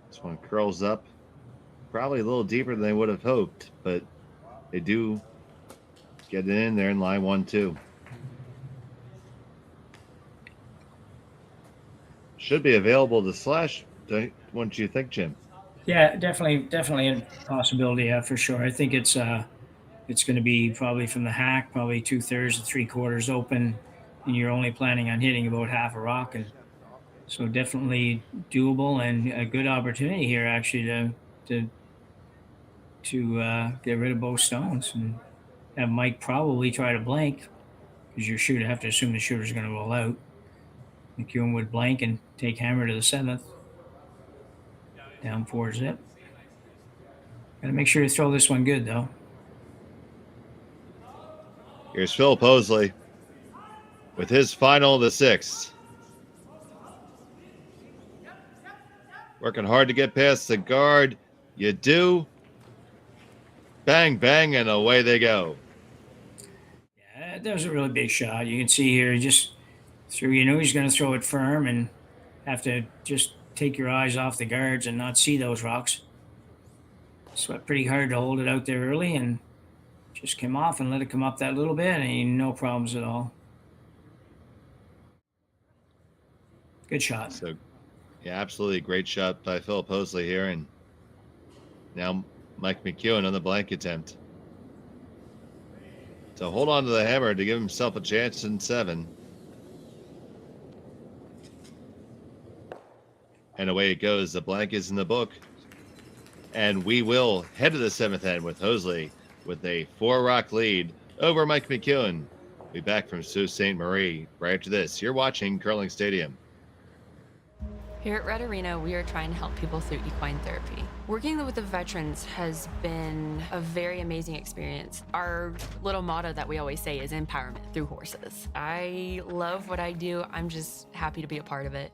This one curls up probably a little deeper than they would have hoped, but they do get it in there in line 1-2. Should be available to slash, wouldn't you think, Jim? Yeah, definitely a possibility. Yeah, for sure. I think it's going to be probably from the hack, probably 2/3 to 3/4 open, and you're only planning on hitting about half a rock, and so definitely doable and a good opportunity here actually to get rid of both stones and have Mike probably try to blank because your shooter have to assume the shooter's going to roll out. McEwen would blank and take hammer to the 7th. Down 4 zip. Got to make sure you throw this one good though. Here's Phil Hosli with his final, the 6th. Working hard to get past the guard. You do. Bang, bang, and away they go. Yeah, that was a really big shot. You can see here, just through, you know, he's going to throw it firm and have to just take your eyes off the guards and not see those rocks. Sweat pretty hard to hold it out there early and just came off and let it come up that little bit and no problems at all. Good shot. So, yeah, absolutely great shot by Philip Hosli here. And now Mike McEwen on the blank attempt. So hold on to the hammer to give himself a chance in 7. And away it goes. The blank is in the book. And we will head to the 7th end with Hoesli with a 4-rock lead over Mike McEwen. Be back from Sault Ste. Marie right after this. You're watching Curling Stadium. Here at Red Arena, we are trying to help people through equine therapy. Working with the veterans has been a very amazing experience. Our little motto that we always say is empowerment through horses. I love what I do. I'm just happy to be a part of it.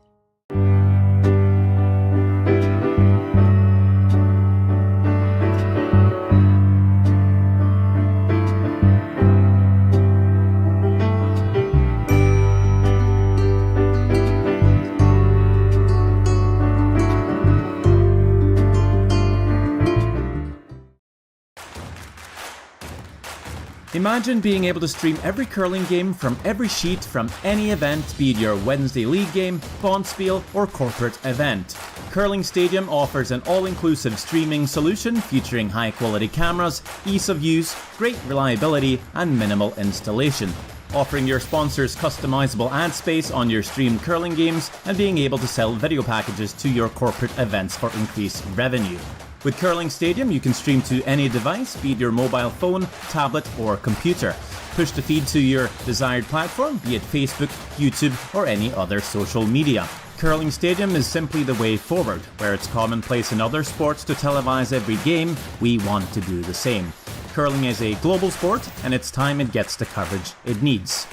Imagine being able to stream every curling game from every sheet from any event, be it your Wednesday league game, bonspiel, or corporate event. Curling Stadium offers an all-inclusive streaming solution featuring high-quality cameras, ease of use, great reliability, and minimal installation. Offering your sponsors customizable ad space on your streamed curling games and being able to sell video packages to your corporate events for increased revenue. With Curling Stadium, you can stream to any device, be it your mobile phone, tablet, or computer. Push the feed to your desired platform, be it Facebook, YouTube, or any other social media. Curling Stadium is simply the way forward. Where it's commonplace in other sports to televise every game, we want to do the same. Curling is a global sport, and it's time it gets the coverage it needs.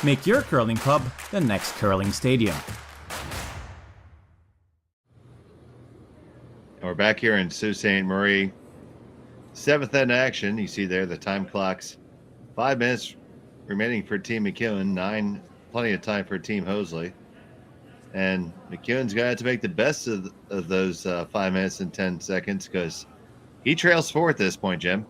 Make your curling club the next Curling Stadium. And we're back here in Sault Ste. Marie. Seventh end action. You see there the time clock's 5 minutes remaining for Team McEwen, 9, plenty of time for Team Hoesli. And McEwen's going to have to make the best of those 5 minutes and 10 seconds because he trails 4 at this point, Jim.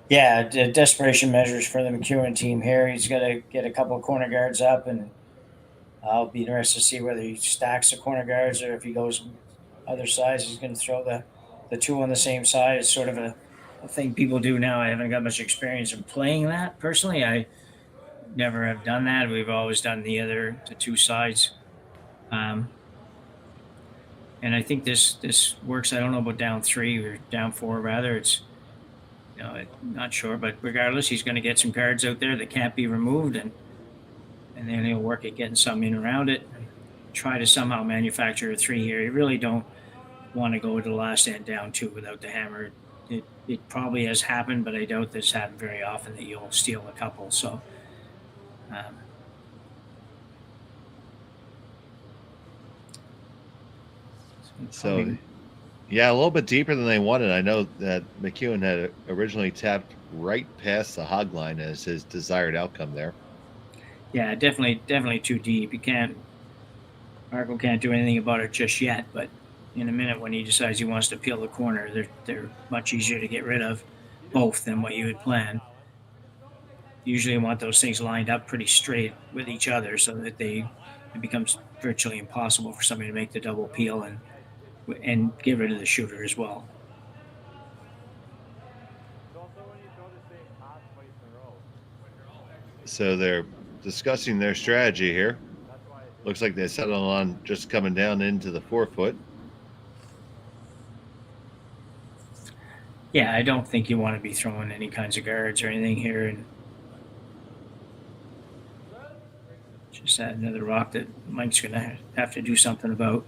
Yeah, desperation measures for the McEwen team here. He's got to get a couple of corner guards up, and I'll be interested to see whether he stacks the corner guards or if he goes other sides. He's going to throw the two on the same side. It's sort of a thing people do now. I haven't got much experience in playing that personally. I never have done that. We've always done the two sides. And I think this works. I don't know about down 3 or down 4 rather. It's, I'm not sure, but regardless, he's going to get some cards out there that can't be removed, and then he'll work at getting some in around it. Try to somehow manufacture a 3 here. You really don't want to go to the last end down 2 without the hammer. It probably has happened, but I doubt this happened very often that you'll steal a couple. So. So, yeah, a little bit deeper than they wanted. I know that McEwen had originally tapped right past the hog line as his desired outcome there. Yeah, definitely too deep. Marco can't do anything about it just yet, but in a minute when he decides he wants to peel the corner, they're much easier to get rid of both than what you had planned. Usually you want those things lined up pretty straight with each other so that it becomes virtually impossible for somebody to make the double peel and get rid of the shooter as well. So they're discussing their strategy here. Looks like they settled on just coming down into the 4-foot. Yeah, I don't think you want to be throwing any kinds of guards or anything here. And just add another rock that Mike's going to have to do something about.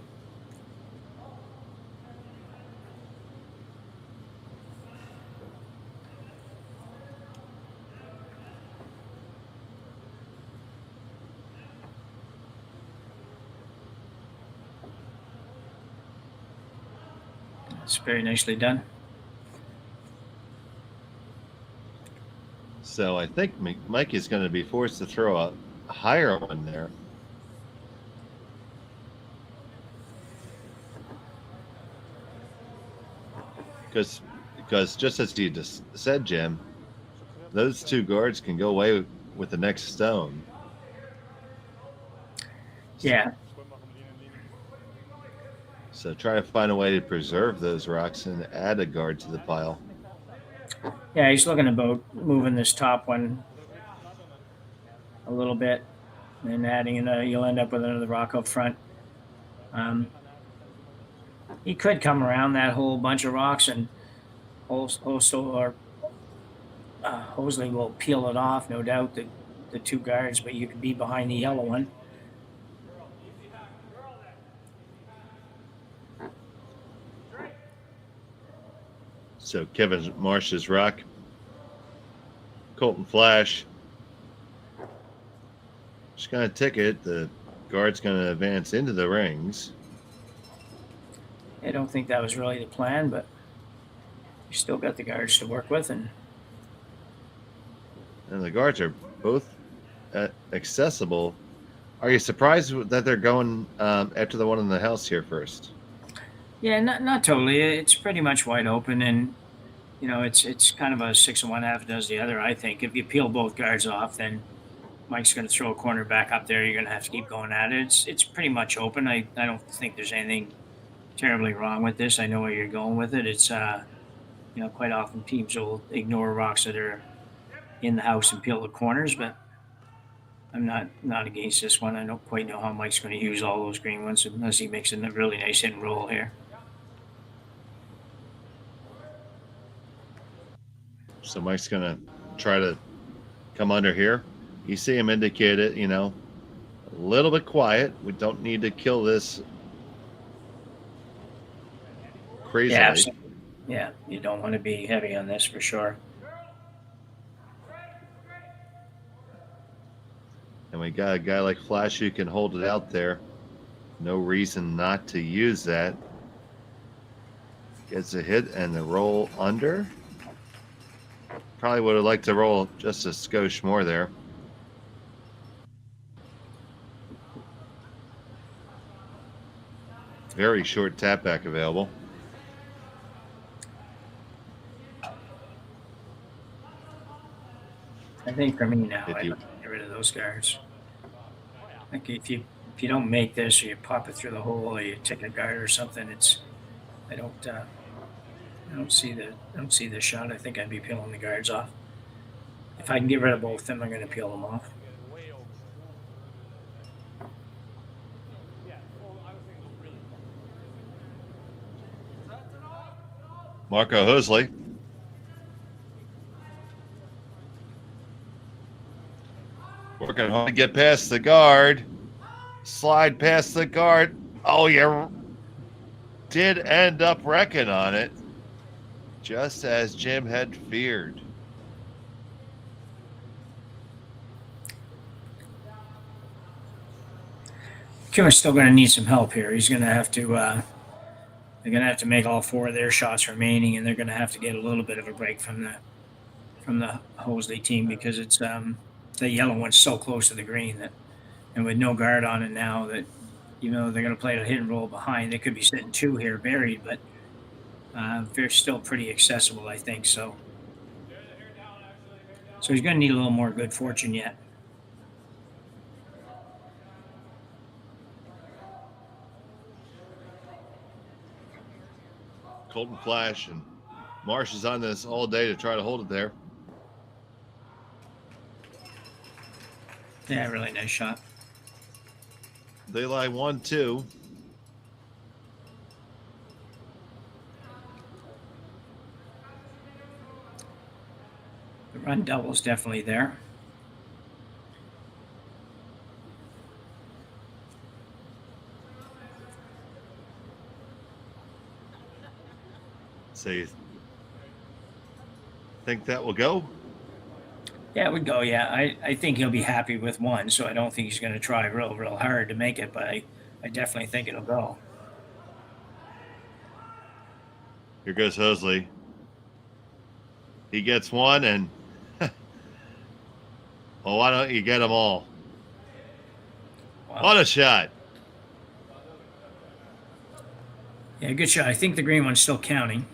It's very nicely done. So I think Mike is going to be forced to throw a higher one there. Because just as you just said, Jim, those 2 guards can go away with the next stone. Yeah. So try to find a way to preserve those rocks and add a guard to the pile. Yeah, he's looking about moving this top one a little bit and adding you'll end up with another rock up front. He could come around that whole bunch of rocks and Hosli will peel it off, no doubt, the 2 guards, but you could be behind the yellow one. So Kevin Marsh's rock, Colton Flash, just going to tick it. The guard's going to advance into the rings. I don't think that was really the plan, but you still got the guards to work with. And the guards are both accessible. Are you surprised that they're going after the one in the house here first? Yeah, not totally. It's pretty much wide open, and it's kind of a 6 and 1 half does the other. I think if you peel both guards off, then Mike's going to throw a corner back up there. You're going to have to keep going at it. It's pretty much open. I don't think there's anything terribly wrong with this. I know where you're going with it. It's quite often teams will ignore rocks that are in the house and peel the corners, but I'm not against this one. I don't quite know how Mike's going to use all those green ones unless he makes a really nice hit and roll here. So Mike's going to try to come under here. You see him indicate it, a little bit quiet. We don't need to kill this crazily. Yeah, you don't want to be heavy on this for sure. And we got a guy like Flash who can hold it out there. No reason not to use that. Gets a hit and the roll under. Probably would have liked to roll just a skosh more there. Very short tap back available. I think for me now, If I'd you- like to get rid of those guards. Like if you don't make this, or you pop it through the hole, or you take a guard or something, I don't see the shot. I think I'd be peeling the guards off. If I can get rid of both of them, I'm going to peel them off. Marco Hosli. Working hard to get past the guard. Slide past the guard. Oh, you did end up wrecking on it. Just as Jim had feared. McEwen's still going to need some help here. He's going to have to. They're going to have to make all 4 of their shots remaining, and they're going to have to get a little bit of a break from the Hosli team because it's the yellow one's so close to the green that, and with no guard on it now, that even though they're going to play a hit and roll behind, they could be sitting 2 here buried, but they're still pretty accessible, I think. So he's going to need a little more good fortune yet. Colton Flash and Marsh is on this all day to try to hold it there. Yeah, really nice shot. They lie 1-2. The run double is definitely there. So you think that will go? Yeah, it would go. Yeah, I think he'll be happy with 1, so I don't think he's going to try real hard to make it, but I definitely think it'll go. Here goes Hosli. He gets 1, and well, why don't you get them all? Wow. What a shot. Yeah, good shot. I think the green one's still counting,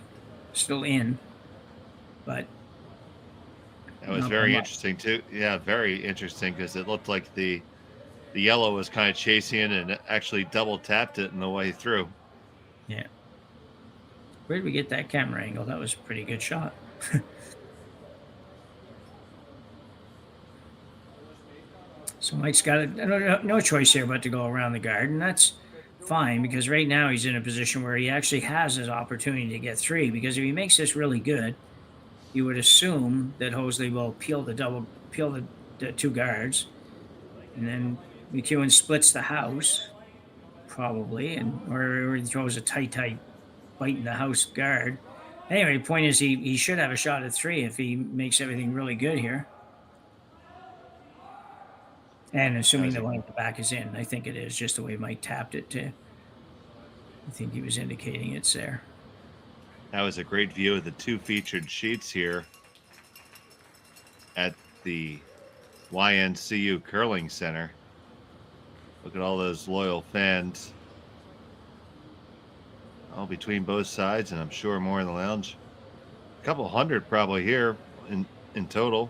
still in, but that was very interesting too. Yeah, very interesting because it looked like the yellow was kind of chasing it and actually double tapped it in the way through. Yeah. Where did we get that camera angle? That was a pretty good shot. So Mike's got no choice here but to go around the guard, and that's fine because right now he's in a position where he actually has his opportunity to get 3. Because if he makes this really good, you would assume that Hosli will peel the 2 guards, and then McEwen splits the house, probably, or he throws a tight bite in the house guard. Anyway, the point is he should have a shot at 3 if he makes everything really good here. And assuming the one at the back is in, I think it is, just the way Mike tapped it too. I think he was indicating it's there. That was a great view of the 2 featured sheets here at the YNCU Curling Center. Look at all those loyal fans. All between both sides, and I'm sure more in the lounge. A couple hundred probably here in total.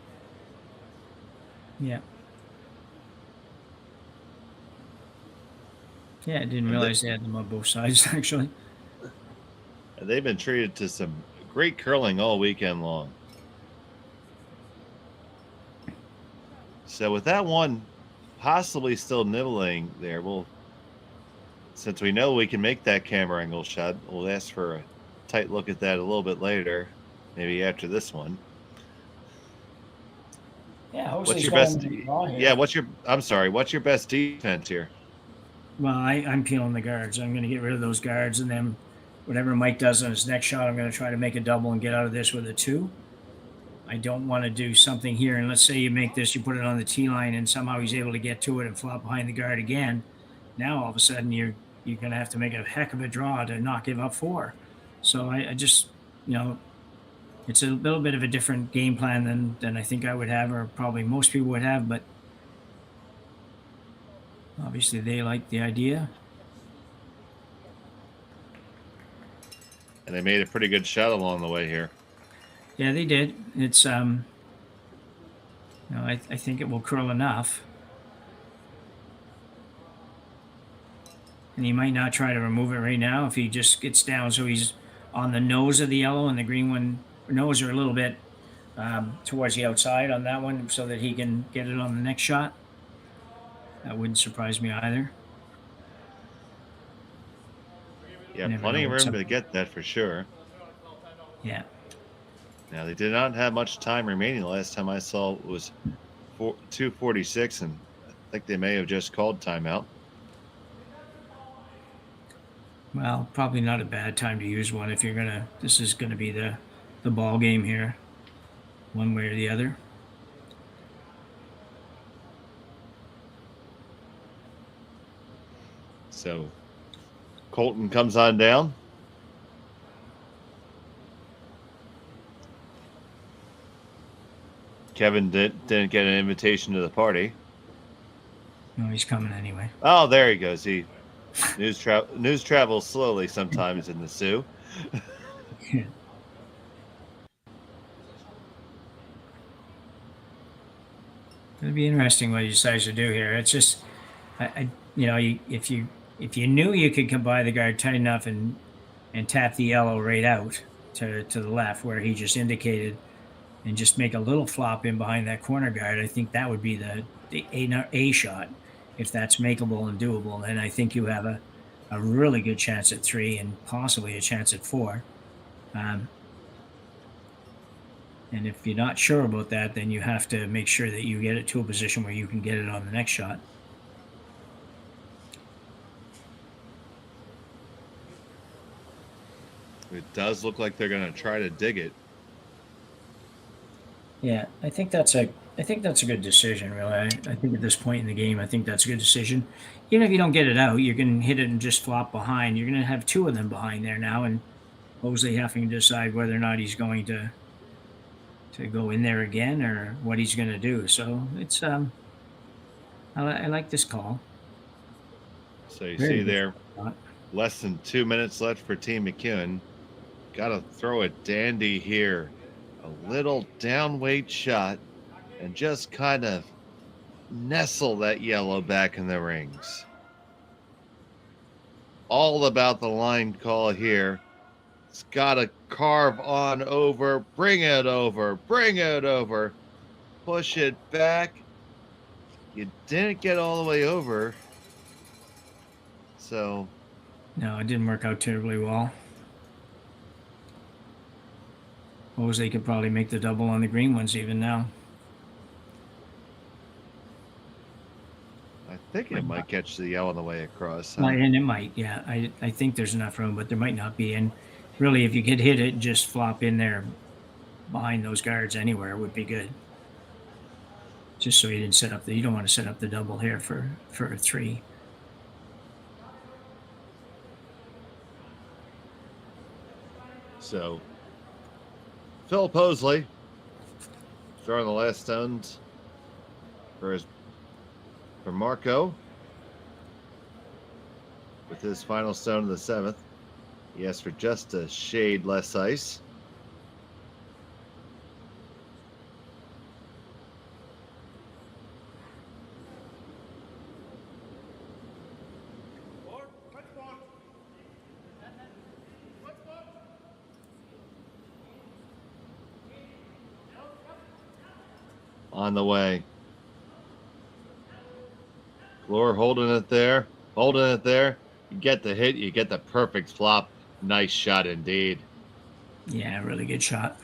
Yeah. Yeah, I didn't realize they had them on both sides, actually. They've been treated to some great curling all weekend long. So with that one possibly still nibbling there, since we know we can make that camera angle shot, we'll ask for a tight look at that a little bit later, maybe after this one. Yeah, what's your best? Yeah, what's your best defense here? Well, I'm peeling the guards. I'm going to get rid of those guards, and then whatever Mike does on his next shot, I'm going to try to make a double and get out of this with a 2. I don't want to do something here, and let's say you make this, you put it on the tee line, and somehow he's able to get to it and flop behind the guard again. Now all of a sudden you're going to have to make a heck of a draw to not give up 4. So I just, it's a little bit of a different game plan than I think I would have, or probably most people would have, but obviously they like the idea. And they made a pretty good shot along the way here. Yeah, they did. It's I think it will curl enough. And he might not try to remove it right now if he just gets down so he's on the nose of the yellow and the green one nose are a little bit towards the outside on that one so that he can get it on the next shot. That wouldn't surprise me either. Yeah, plenty of room to get that for sure. Yeah. Now, they did not have much time remaining. The last time I saw it was 2:46, and I think they may have just called timeout. Well, probably not a bad time to use one if you're gonna. This is gonna be the ball game here, one way or the other. So, Colton comes on down. Kevin didn't get an invitation to the party. No, he's coming anyway. Oh, there he goes. News travels slowly sometimes in the Sioux. It'll be interesting what he decides to do here. It's just, if you knew you could come by the guard tight enough and tap the yellow right out to the left where he just indicated, and just make a little flop in behind that corner guard, I think that would be the A shot. If that's makeable and doable, then I think you have a really good chance at 3 and possibly a chance at 4. And if you're not sure about that, then you have to make sure that you get it to a position where you can get it on the next shot. It does look like they're going to try to dig it. Yeah, I think that's a good decision, really. I think at this point in the game, I think that's a good decision. Even if you don't get it out, you can hit it and just flop behind. You're going to have 2 of them behind there now, and Hosli having to decide whether or not he's going to go in there again or what he's going to do. So it's I like this call. So you see there, less than 2 minutes left for Team McEwen. Got to throw a dandy here. A little downweight shot and just kind of nestle that yellow back in the rings. All about the line call here. It's got to carve on over, bring it over, push it back. You didn't get all the way over. So. No, it didn't work out terribly well. Hosli could probably make the double on the green ones even now. I think it might catch the yellow on the way across. Huh? And it might, yeah. I think there's enough room, but there might not be. And really, if you could hit it and just flop in there behind those guards anywhere would be good. Just so you didn't set up you don't want to set up the double here for a 3. So Philip Hosli throwing the last stones for Marco with his final stone of the 7th. He asked for just a shade less ice. On the way. Glor holding it there. You get the hit, you get the perfect flop. Nice shot indeed. Yeah, really good shot.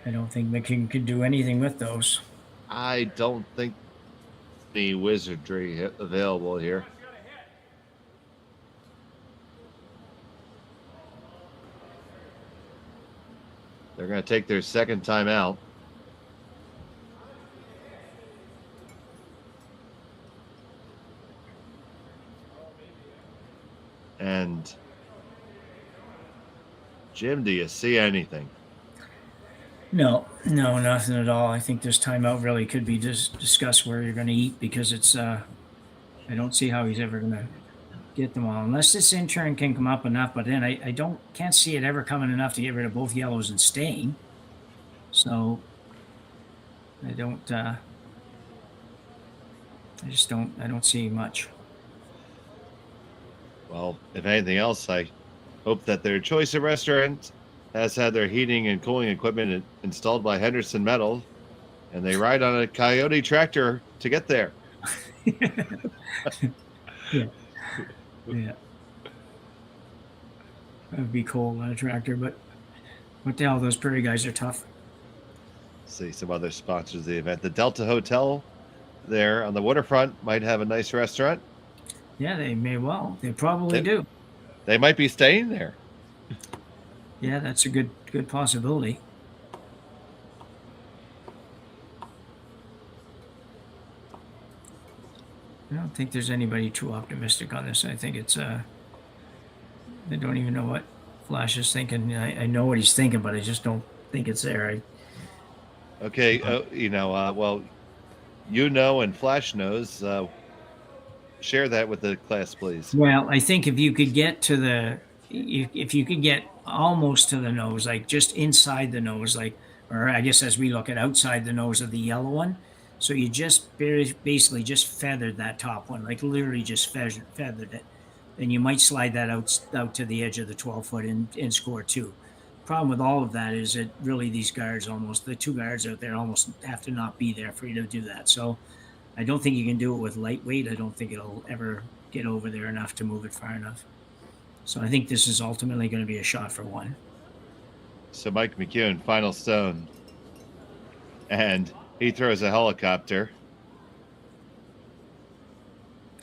I don't think McEwen could do anything with those. I don't think the wizardry available here. They're going to take their second time out. And Jim, do you see anything? No, nothing at all. I think this timeout really could be just discuss where you're going to eat, because it's I don't see how he's ever going to get them all unless this intern can come up enough. But then I can't see it ever coming enough to get rid of both yellows and staying. So I don't. I don't see much. Well, if anything else, I hope that their choice of restaurant has had their heating and cooling equipment installed by Henderson Metal, and they ride on a Kioti tractor to get there. Yeah. That would be cool on a tractor, but what the hell? Those Prairie guys are tough. See some other sponsors of the event. The Delta Hotel there on the waterfront might have a nice restaurant. Yeah, they may well. They probably do. They might be staying there. Yeah, that's a good possibility. I don't think there's anybody too optimistic on this. I think it's I don't even know what Flash is thinking. I know what he's thinking, but I just don't think it's there. Okay, well, and Flash knows. Share that with the class, please. Well, I think if you could get to if you could get almost to the nose, like just inside the nose, like, or I guess as we look at outside the nose of the yellow one, so you just basically just feathered that top one, like literally just feathered it, then you might slide that out to the edge of the 12-foot and score 2. Problem with all of that is that really these guards, the 2 guards out there, almost have to not be there for you to do that. So I don't think you can do it with lightweight. I don't think it'll ever get over there enough to move it far enough. So I think this is ultimately going to be a shot for 1. So Mike McEwen, final stone. And he throws a helicopter.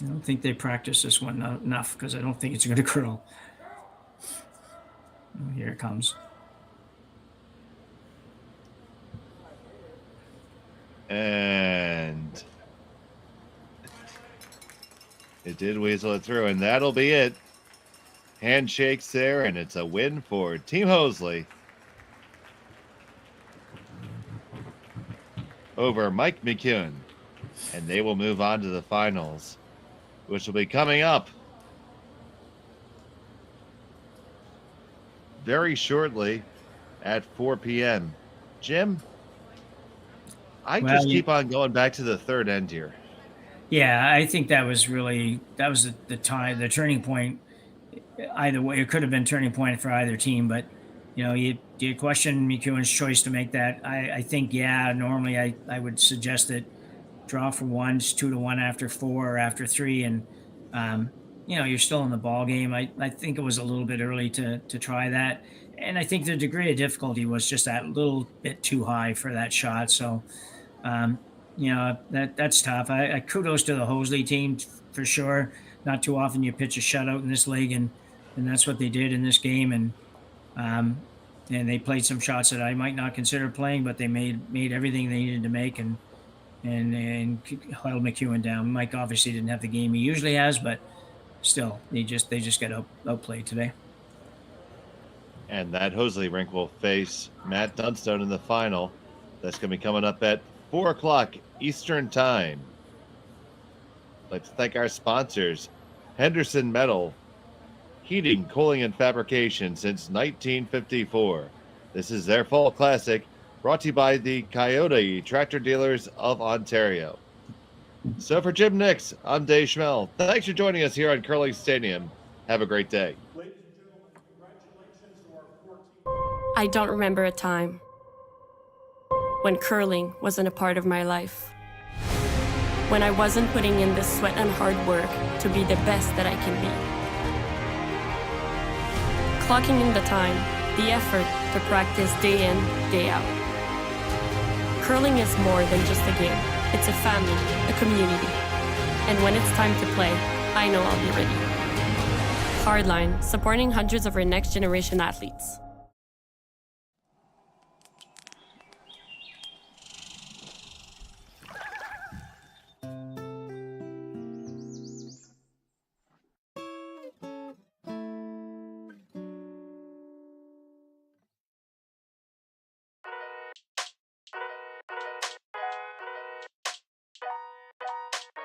I don't think they practice this one enough, because I don't think it's going to curl. Oh, here it comes. And it did weasel it through, and that'll be it. Handshakes there, and it's a win for Team Hosli over Mike McEwen. And they will move on to the finals, which will be coming up very shortly at 4 p.m. Jim, I just keep on going back to the third end here. Yeah, I think that was the time, the turning point. Either way, it could have been turning point for either team, but you question McEwen's choice to make that. I think, normally I would suggest that draw for 1, 2-1 after 4 or after 3, and you're still in the ball game. I think it was a little bit early to try that, and I think the degree of difficulty was just that little bit too high for that shot. So that's tough. I kudos to the Hosli team for sure. Not too often you pitch a shutout in this league, and that's what they did in this game. And they played some shots that I might not consider playing, but they made everything they needed to make and held McEwen down. Mike obviously didn't have the game he usually has, but still, they just got outplayed today. And that Hosli rink will face Matt Dunstone in the final. That's going to be coming up at 4 o'clock Eastern Time. I'd like to thank our sponsors, Henderson Metal, heating, cooling, and fabrication since 1954. This is their Fall Classic, brought to you by the Kioti Tractor Dealers of Ontario. So for Jim Nix, I'm Dave Schmel. Thanks for joining us here on Curling Stadium. Have a great day. I don't remember a time when curling wasn't a part of my life. When I wasn't putting in the sweat and hard work to be the best that I can be. Clocking in the time, the effort to practice day in, day out. Curling is more than just a game. It's a family, a community. And when it's time to play, I know I'll be ready. Hardline, supporting hundreds of our next generation athletes.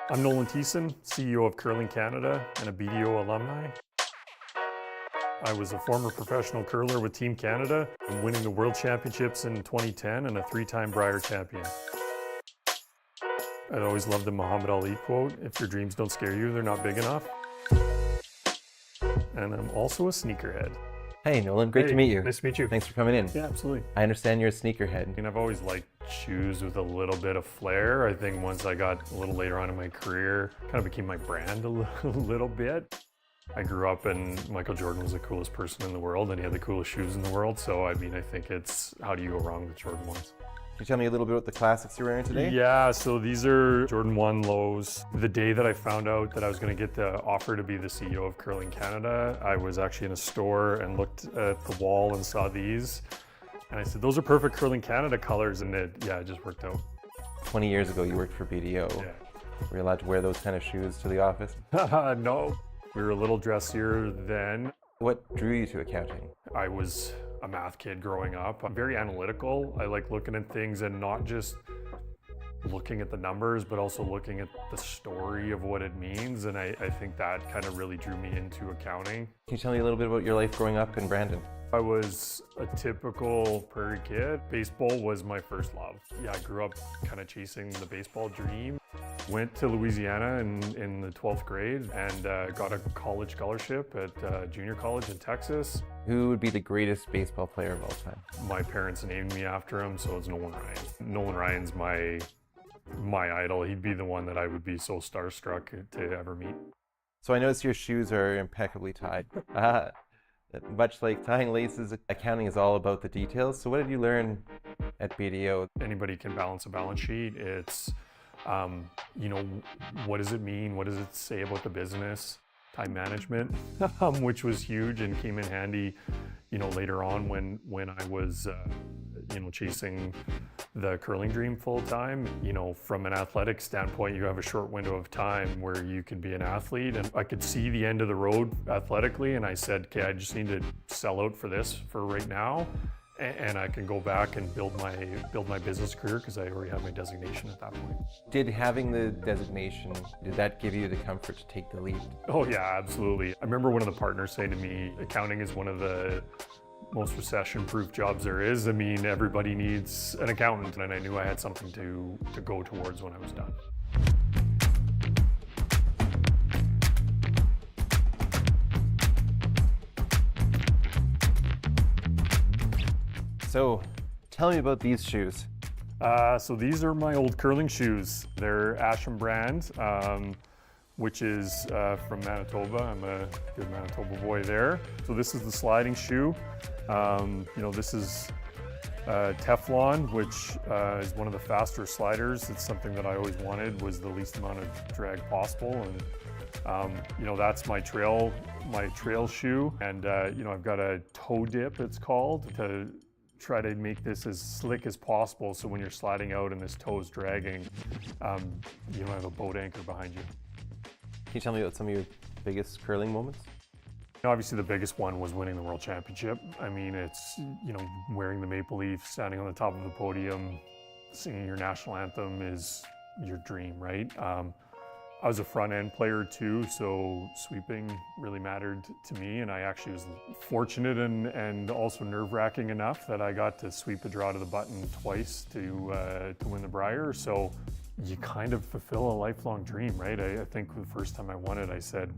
I'm Nolan Thiessen, CEO of Curling Canada and a BDO alumni. I was a former professional curler with Team Canada, winning the World Championships in 2010 and a 3-time Brier champion. I always loved the Muhammad Ali quote, if your dreams don't scare you, they're not big enough. And I'm also a sneakerhead. Hey Nolan, great to meet you. Nice to meet you. Thanks for coming in. Yeah, absolutely. I understand you're a sneakerhead. And I've always liked shoes with a little bit of flair. I think once I got a little later on in my career, kind of became my brand a little bit. I grew up and Michael Jordan was the coolest person in the world and he had the coolest shoes in the world. So I mean, I think it's, how do you go wrong with Jordan 1s? Can you tell me a little bit about the classics you're wearing today? Yeah, so these are Jordan 1 lows. The day that I found out that I was going to get the offer to be the CEO of Curling Canada, I was actually in a store and looked at the wall and saw these. And I said, those are perfect Curling Canada colors. And it just worked out. 20 years ago, you worked for BDO. Yeah. Were you allowed to wear those kind of shoes to the office? No, we were a little dressier then. What drew you to accounting? I was a math kid growing up. I'm very analytical. I like looking at things and not just looking at the numbers, but also looking at the story of what it means. And I think that kind of really drew me into accounting. Can you tell me a little bit about your life growing up in Brandon? I was a typical prairie kid. Baseball was my first love. Yeah, I grew up kind of chasing the baseball dream. Went to Louisiana in the 12th grade and got a college scholarship at junior college in Texas. Who would be the greatest baseball player of all time? My parents named me after him, so it's Nolan Ryan. Nolan Ryan's my idol. He'd be the one that I would be so starstruck to ever meet. So I notice your shoes are impeccably tied. Much like tying laces, accounting is all about the details. So what did you learn at BDO? Anybody can balance a balance sheet. It's, what does it mean? What does it say about the business? Time management, which was huge and came in handy, later on when I was, chasing the curling dream full time. From an athletic standpoint, you have a short window of time where you can be an athlete, and I could see the end of the road athletically, and I said, okay, I just need to sell out for this for right now, and I can go back and build my business career because I already had my designation at that point. Did having the designation, did that give you the comfort to take the leap? Oh yeah, absolutely. I remember one of the partners saying to me, accounting is one of the most recession-proof jobs there is. I mean, everybody needs an accountant, and I knew I had something to go towards when I was done. So, tell me about these shoes. So these are my old curling shoes. They're Asham brand, which is from Manitoba. I'm a good Manitoba boy there. So this is the sliding shoe. This is Teflon, which is one of the faster sliders. It's something that I always wanted, was the least amount of drag possible. And that's my trail shoe. And I've got a toe dip, it's called, to try to make this as slick as possible, so when you're sliding out and this toe is dragging, you don't have a boat anchor behind you. Can you tell me about some of your biggest curling moments? Obviously the biggest one was winning the World Championship. I mean, it's, wearing the maple leaf, standing on the top of the podium, singing your national anthem is your dream, right? I was a front end player too, so sweeping really mattered to me, and I actually was fortunate and also nerve-wracking enough that I got to sweep a draw to the button twice to win the Brier. So you kind of fulfill a lifelong dream, right? I think the first time I won it, I said,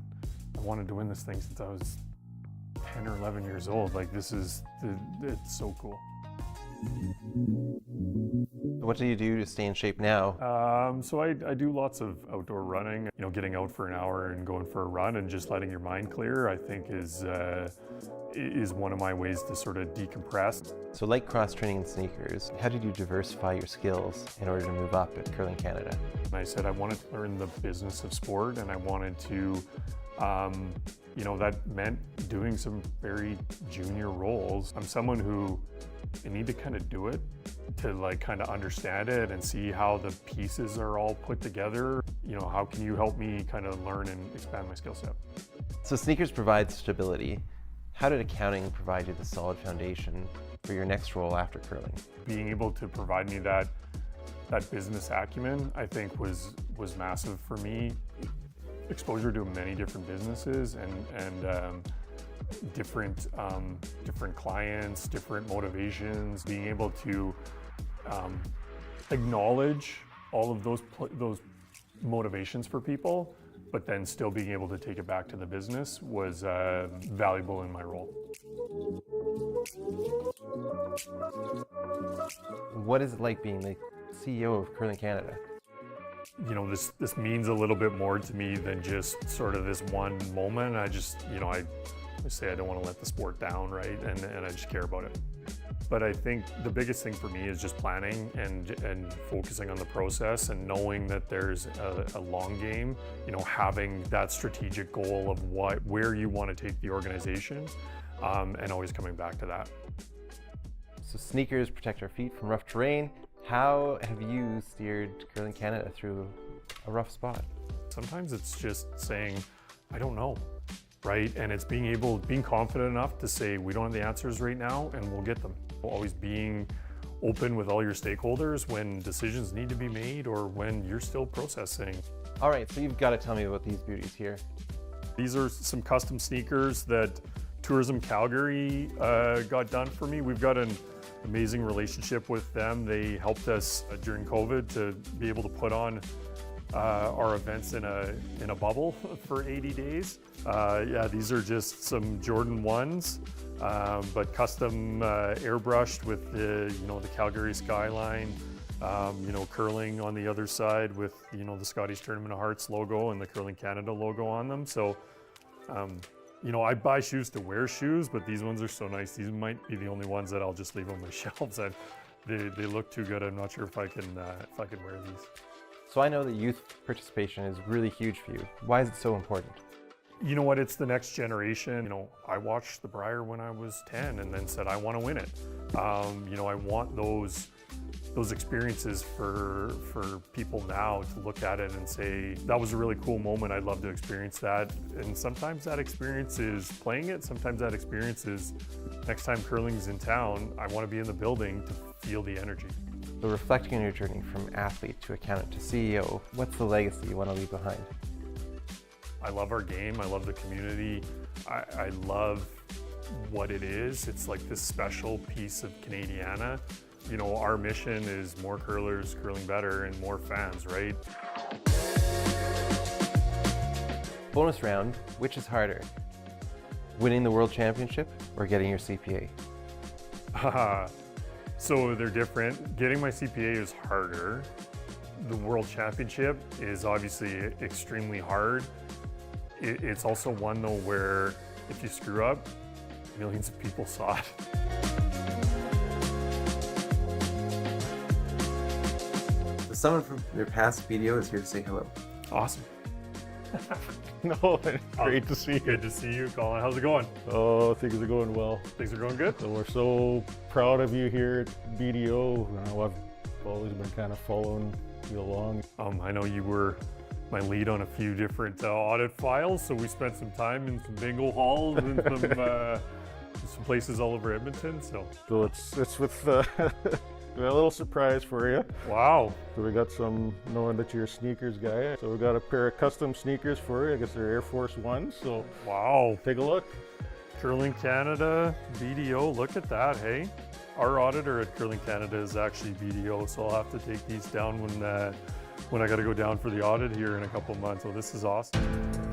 I wanted to win this thing since I was 10 or 11 years old. Like, it's so cool. What do you do to stay in shape now? So I do lots of outdoor running. Getting out for an hour and going for a run and just letting your mind clear, I think is one of my ways to sort of decompress. So like cross-training in sneakers, how did you diversify your skills in order to move up at Curling Canada? I said I wanted to learn the business of sport, and I wanted to, that meant doing some very junior roles. I'm someone who, I need to kind of do it to kind of understand it and see how the pieces are all put together. How can you help me kind of learn and expand my skill set? So sneakers provide stability. How did accounting provide you the solid foundation for your next role after curling? Being able to provide me that business acumen, I think, was was massive for me. Exposure to many different businesses and different clients, different motivations, being able to acknowledge all of those motivations for people, but then still being able to take it back to the business was valuable in my role. What is it like being the CEO of Curling Canada? You know, this means a little bit more to me than just sort of this one moment. I just, you know, I say I don't want to let the sport down, right? And I just care about it. But I think the biggest thing for me is just planning and focusing on the process and knowing that there's a long game, you know, having that strategic goal of where you want to take the organization, and always coming back to that. So sneakers protect our feet from rough terrain. How have you steered Curling Canada through a rough spot? Sometimes it's just saying, I don't know, right? And it's being confident enough to say, we don't have the answers right now and we'll get them. Always being open with all your stakeholders when decisions need to be made or when you're still processing. All right, so you've got to tell me about these beauties here. These are some custom sneakers that Tourism Calgary got done for me. We've got an amazing relationship with them. They helped us during COVID to be able to put on our events in a bubble for 80 days. Yeah, these are just some Jordan 1s, but custom airbrushed with the Calgary skyline, curling on the other side with the Scotties Tournament of Hearts logo and the Curling Canada logo on them. So I buy shoes to wear shoes, but these ones are so nice. These might be the only ones that I'll just leave on my shelves. They look too good. I'm not sure if I can wear these. So I know that youth participation is really huge for you. Why is it so important? You know what, it's the next generation. I watched the Brier when I was 10 and then said, I want to win it. I want those experiences for people now to look at it and say, that was a really cool moment, I'd love to experience that. And sometimes that experience is playing it, sometimes that experience is next time curling's in town, I want to be in the building to feel the energy. So reflecting on your journey from athlete to accountant to CEO, what's the legacy you want to leave behind? I love our game, I love the community, I love what it is. It's like this special piece of Canadiana. Our mission is more curlers curling better and more fans, right? Bonus round, which is harder? Winning the World Championship or getting your CPA? So they're different. Getting my CPA is harder. The World Championship is obviously extremely hard. It's also one though where if you screw up, millions of people saw it. Someone from your past video is here to say hello. Awesome. No, great to see you. Good to see you, Colin. How's it going? Oh, things are going well. Things are going good? So we're so proud of you here at BDO. I've always been kind of following you along. I know you were my lead on a few different audit files, so we spent some time in some bingo halls and some places all over Edmonton. So it's with we got a little surprise for you. Wow. So we got some, knowing that you're a sneakers guy, so we got a pair of custom sneakers for you. I guess they're Air Force Ones, so wow. Take a look. Curling Canada, BDO, look at that, hey? Our auditor at Curling Canada is actually BDO, so I'll have to take these down when I got to go down for the audit here in a couple of months. So this is awesome.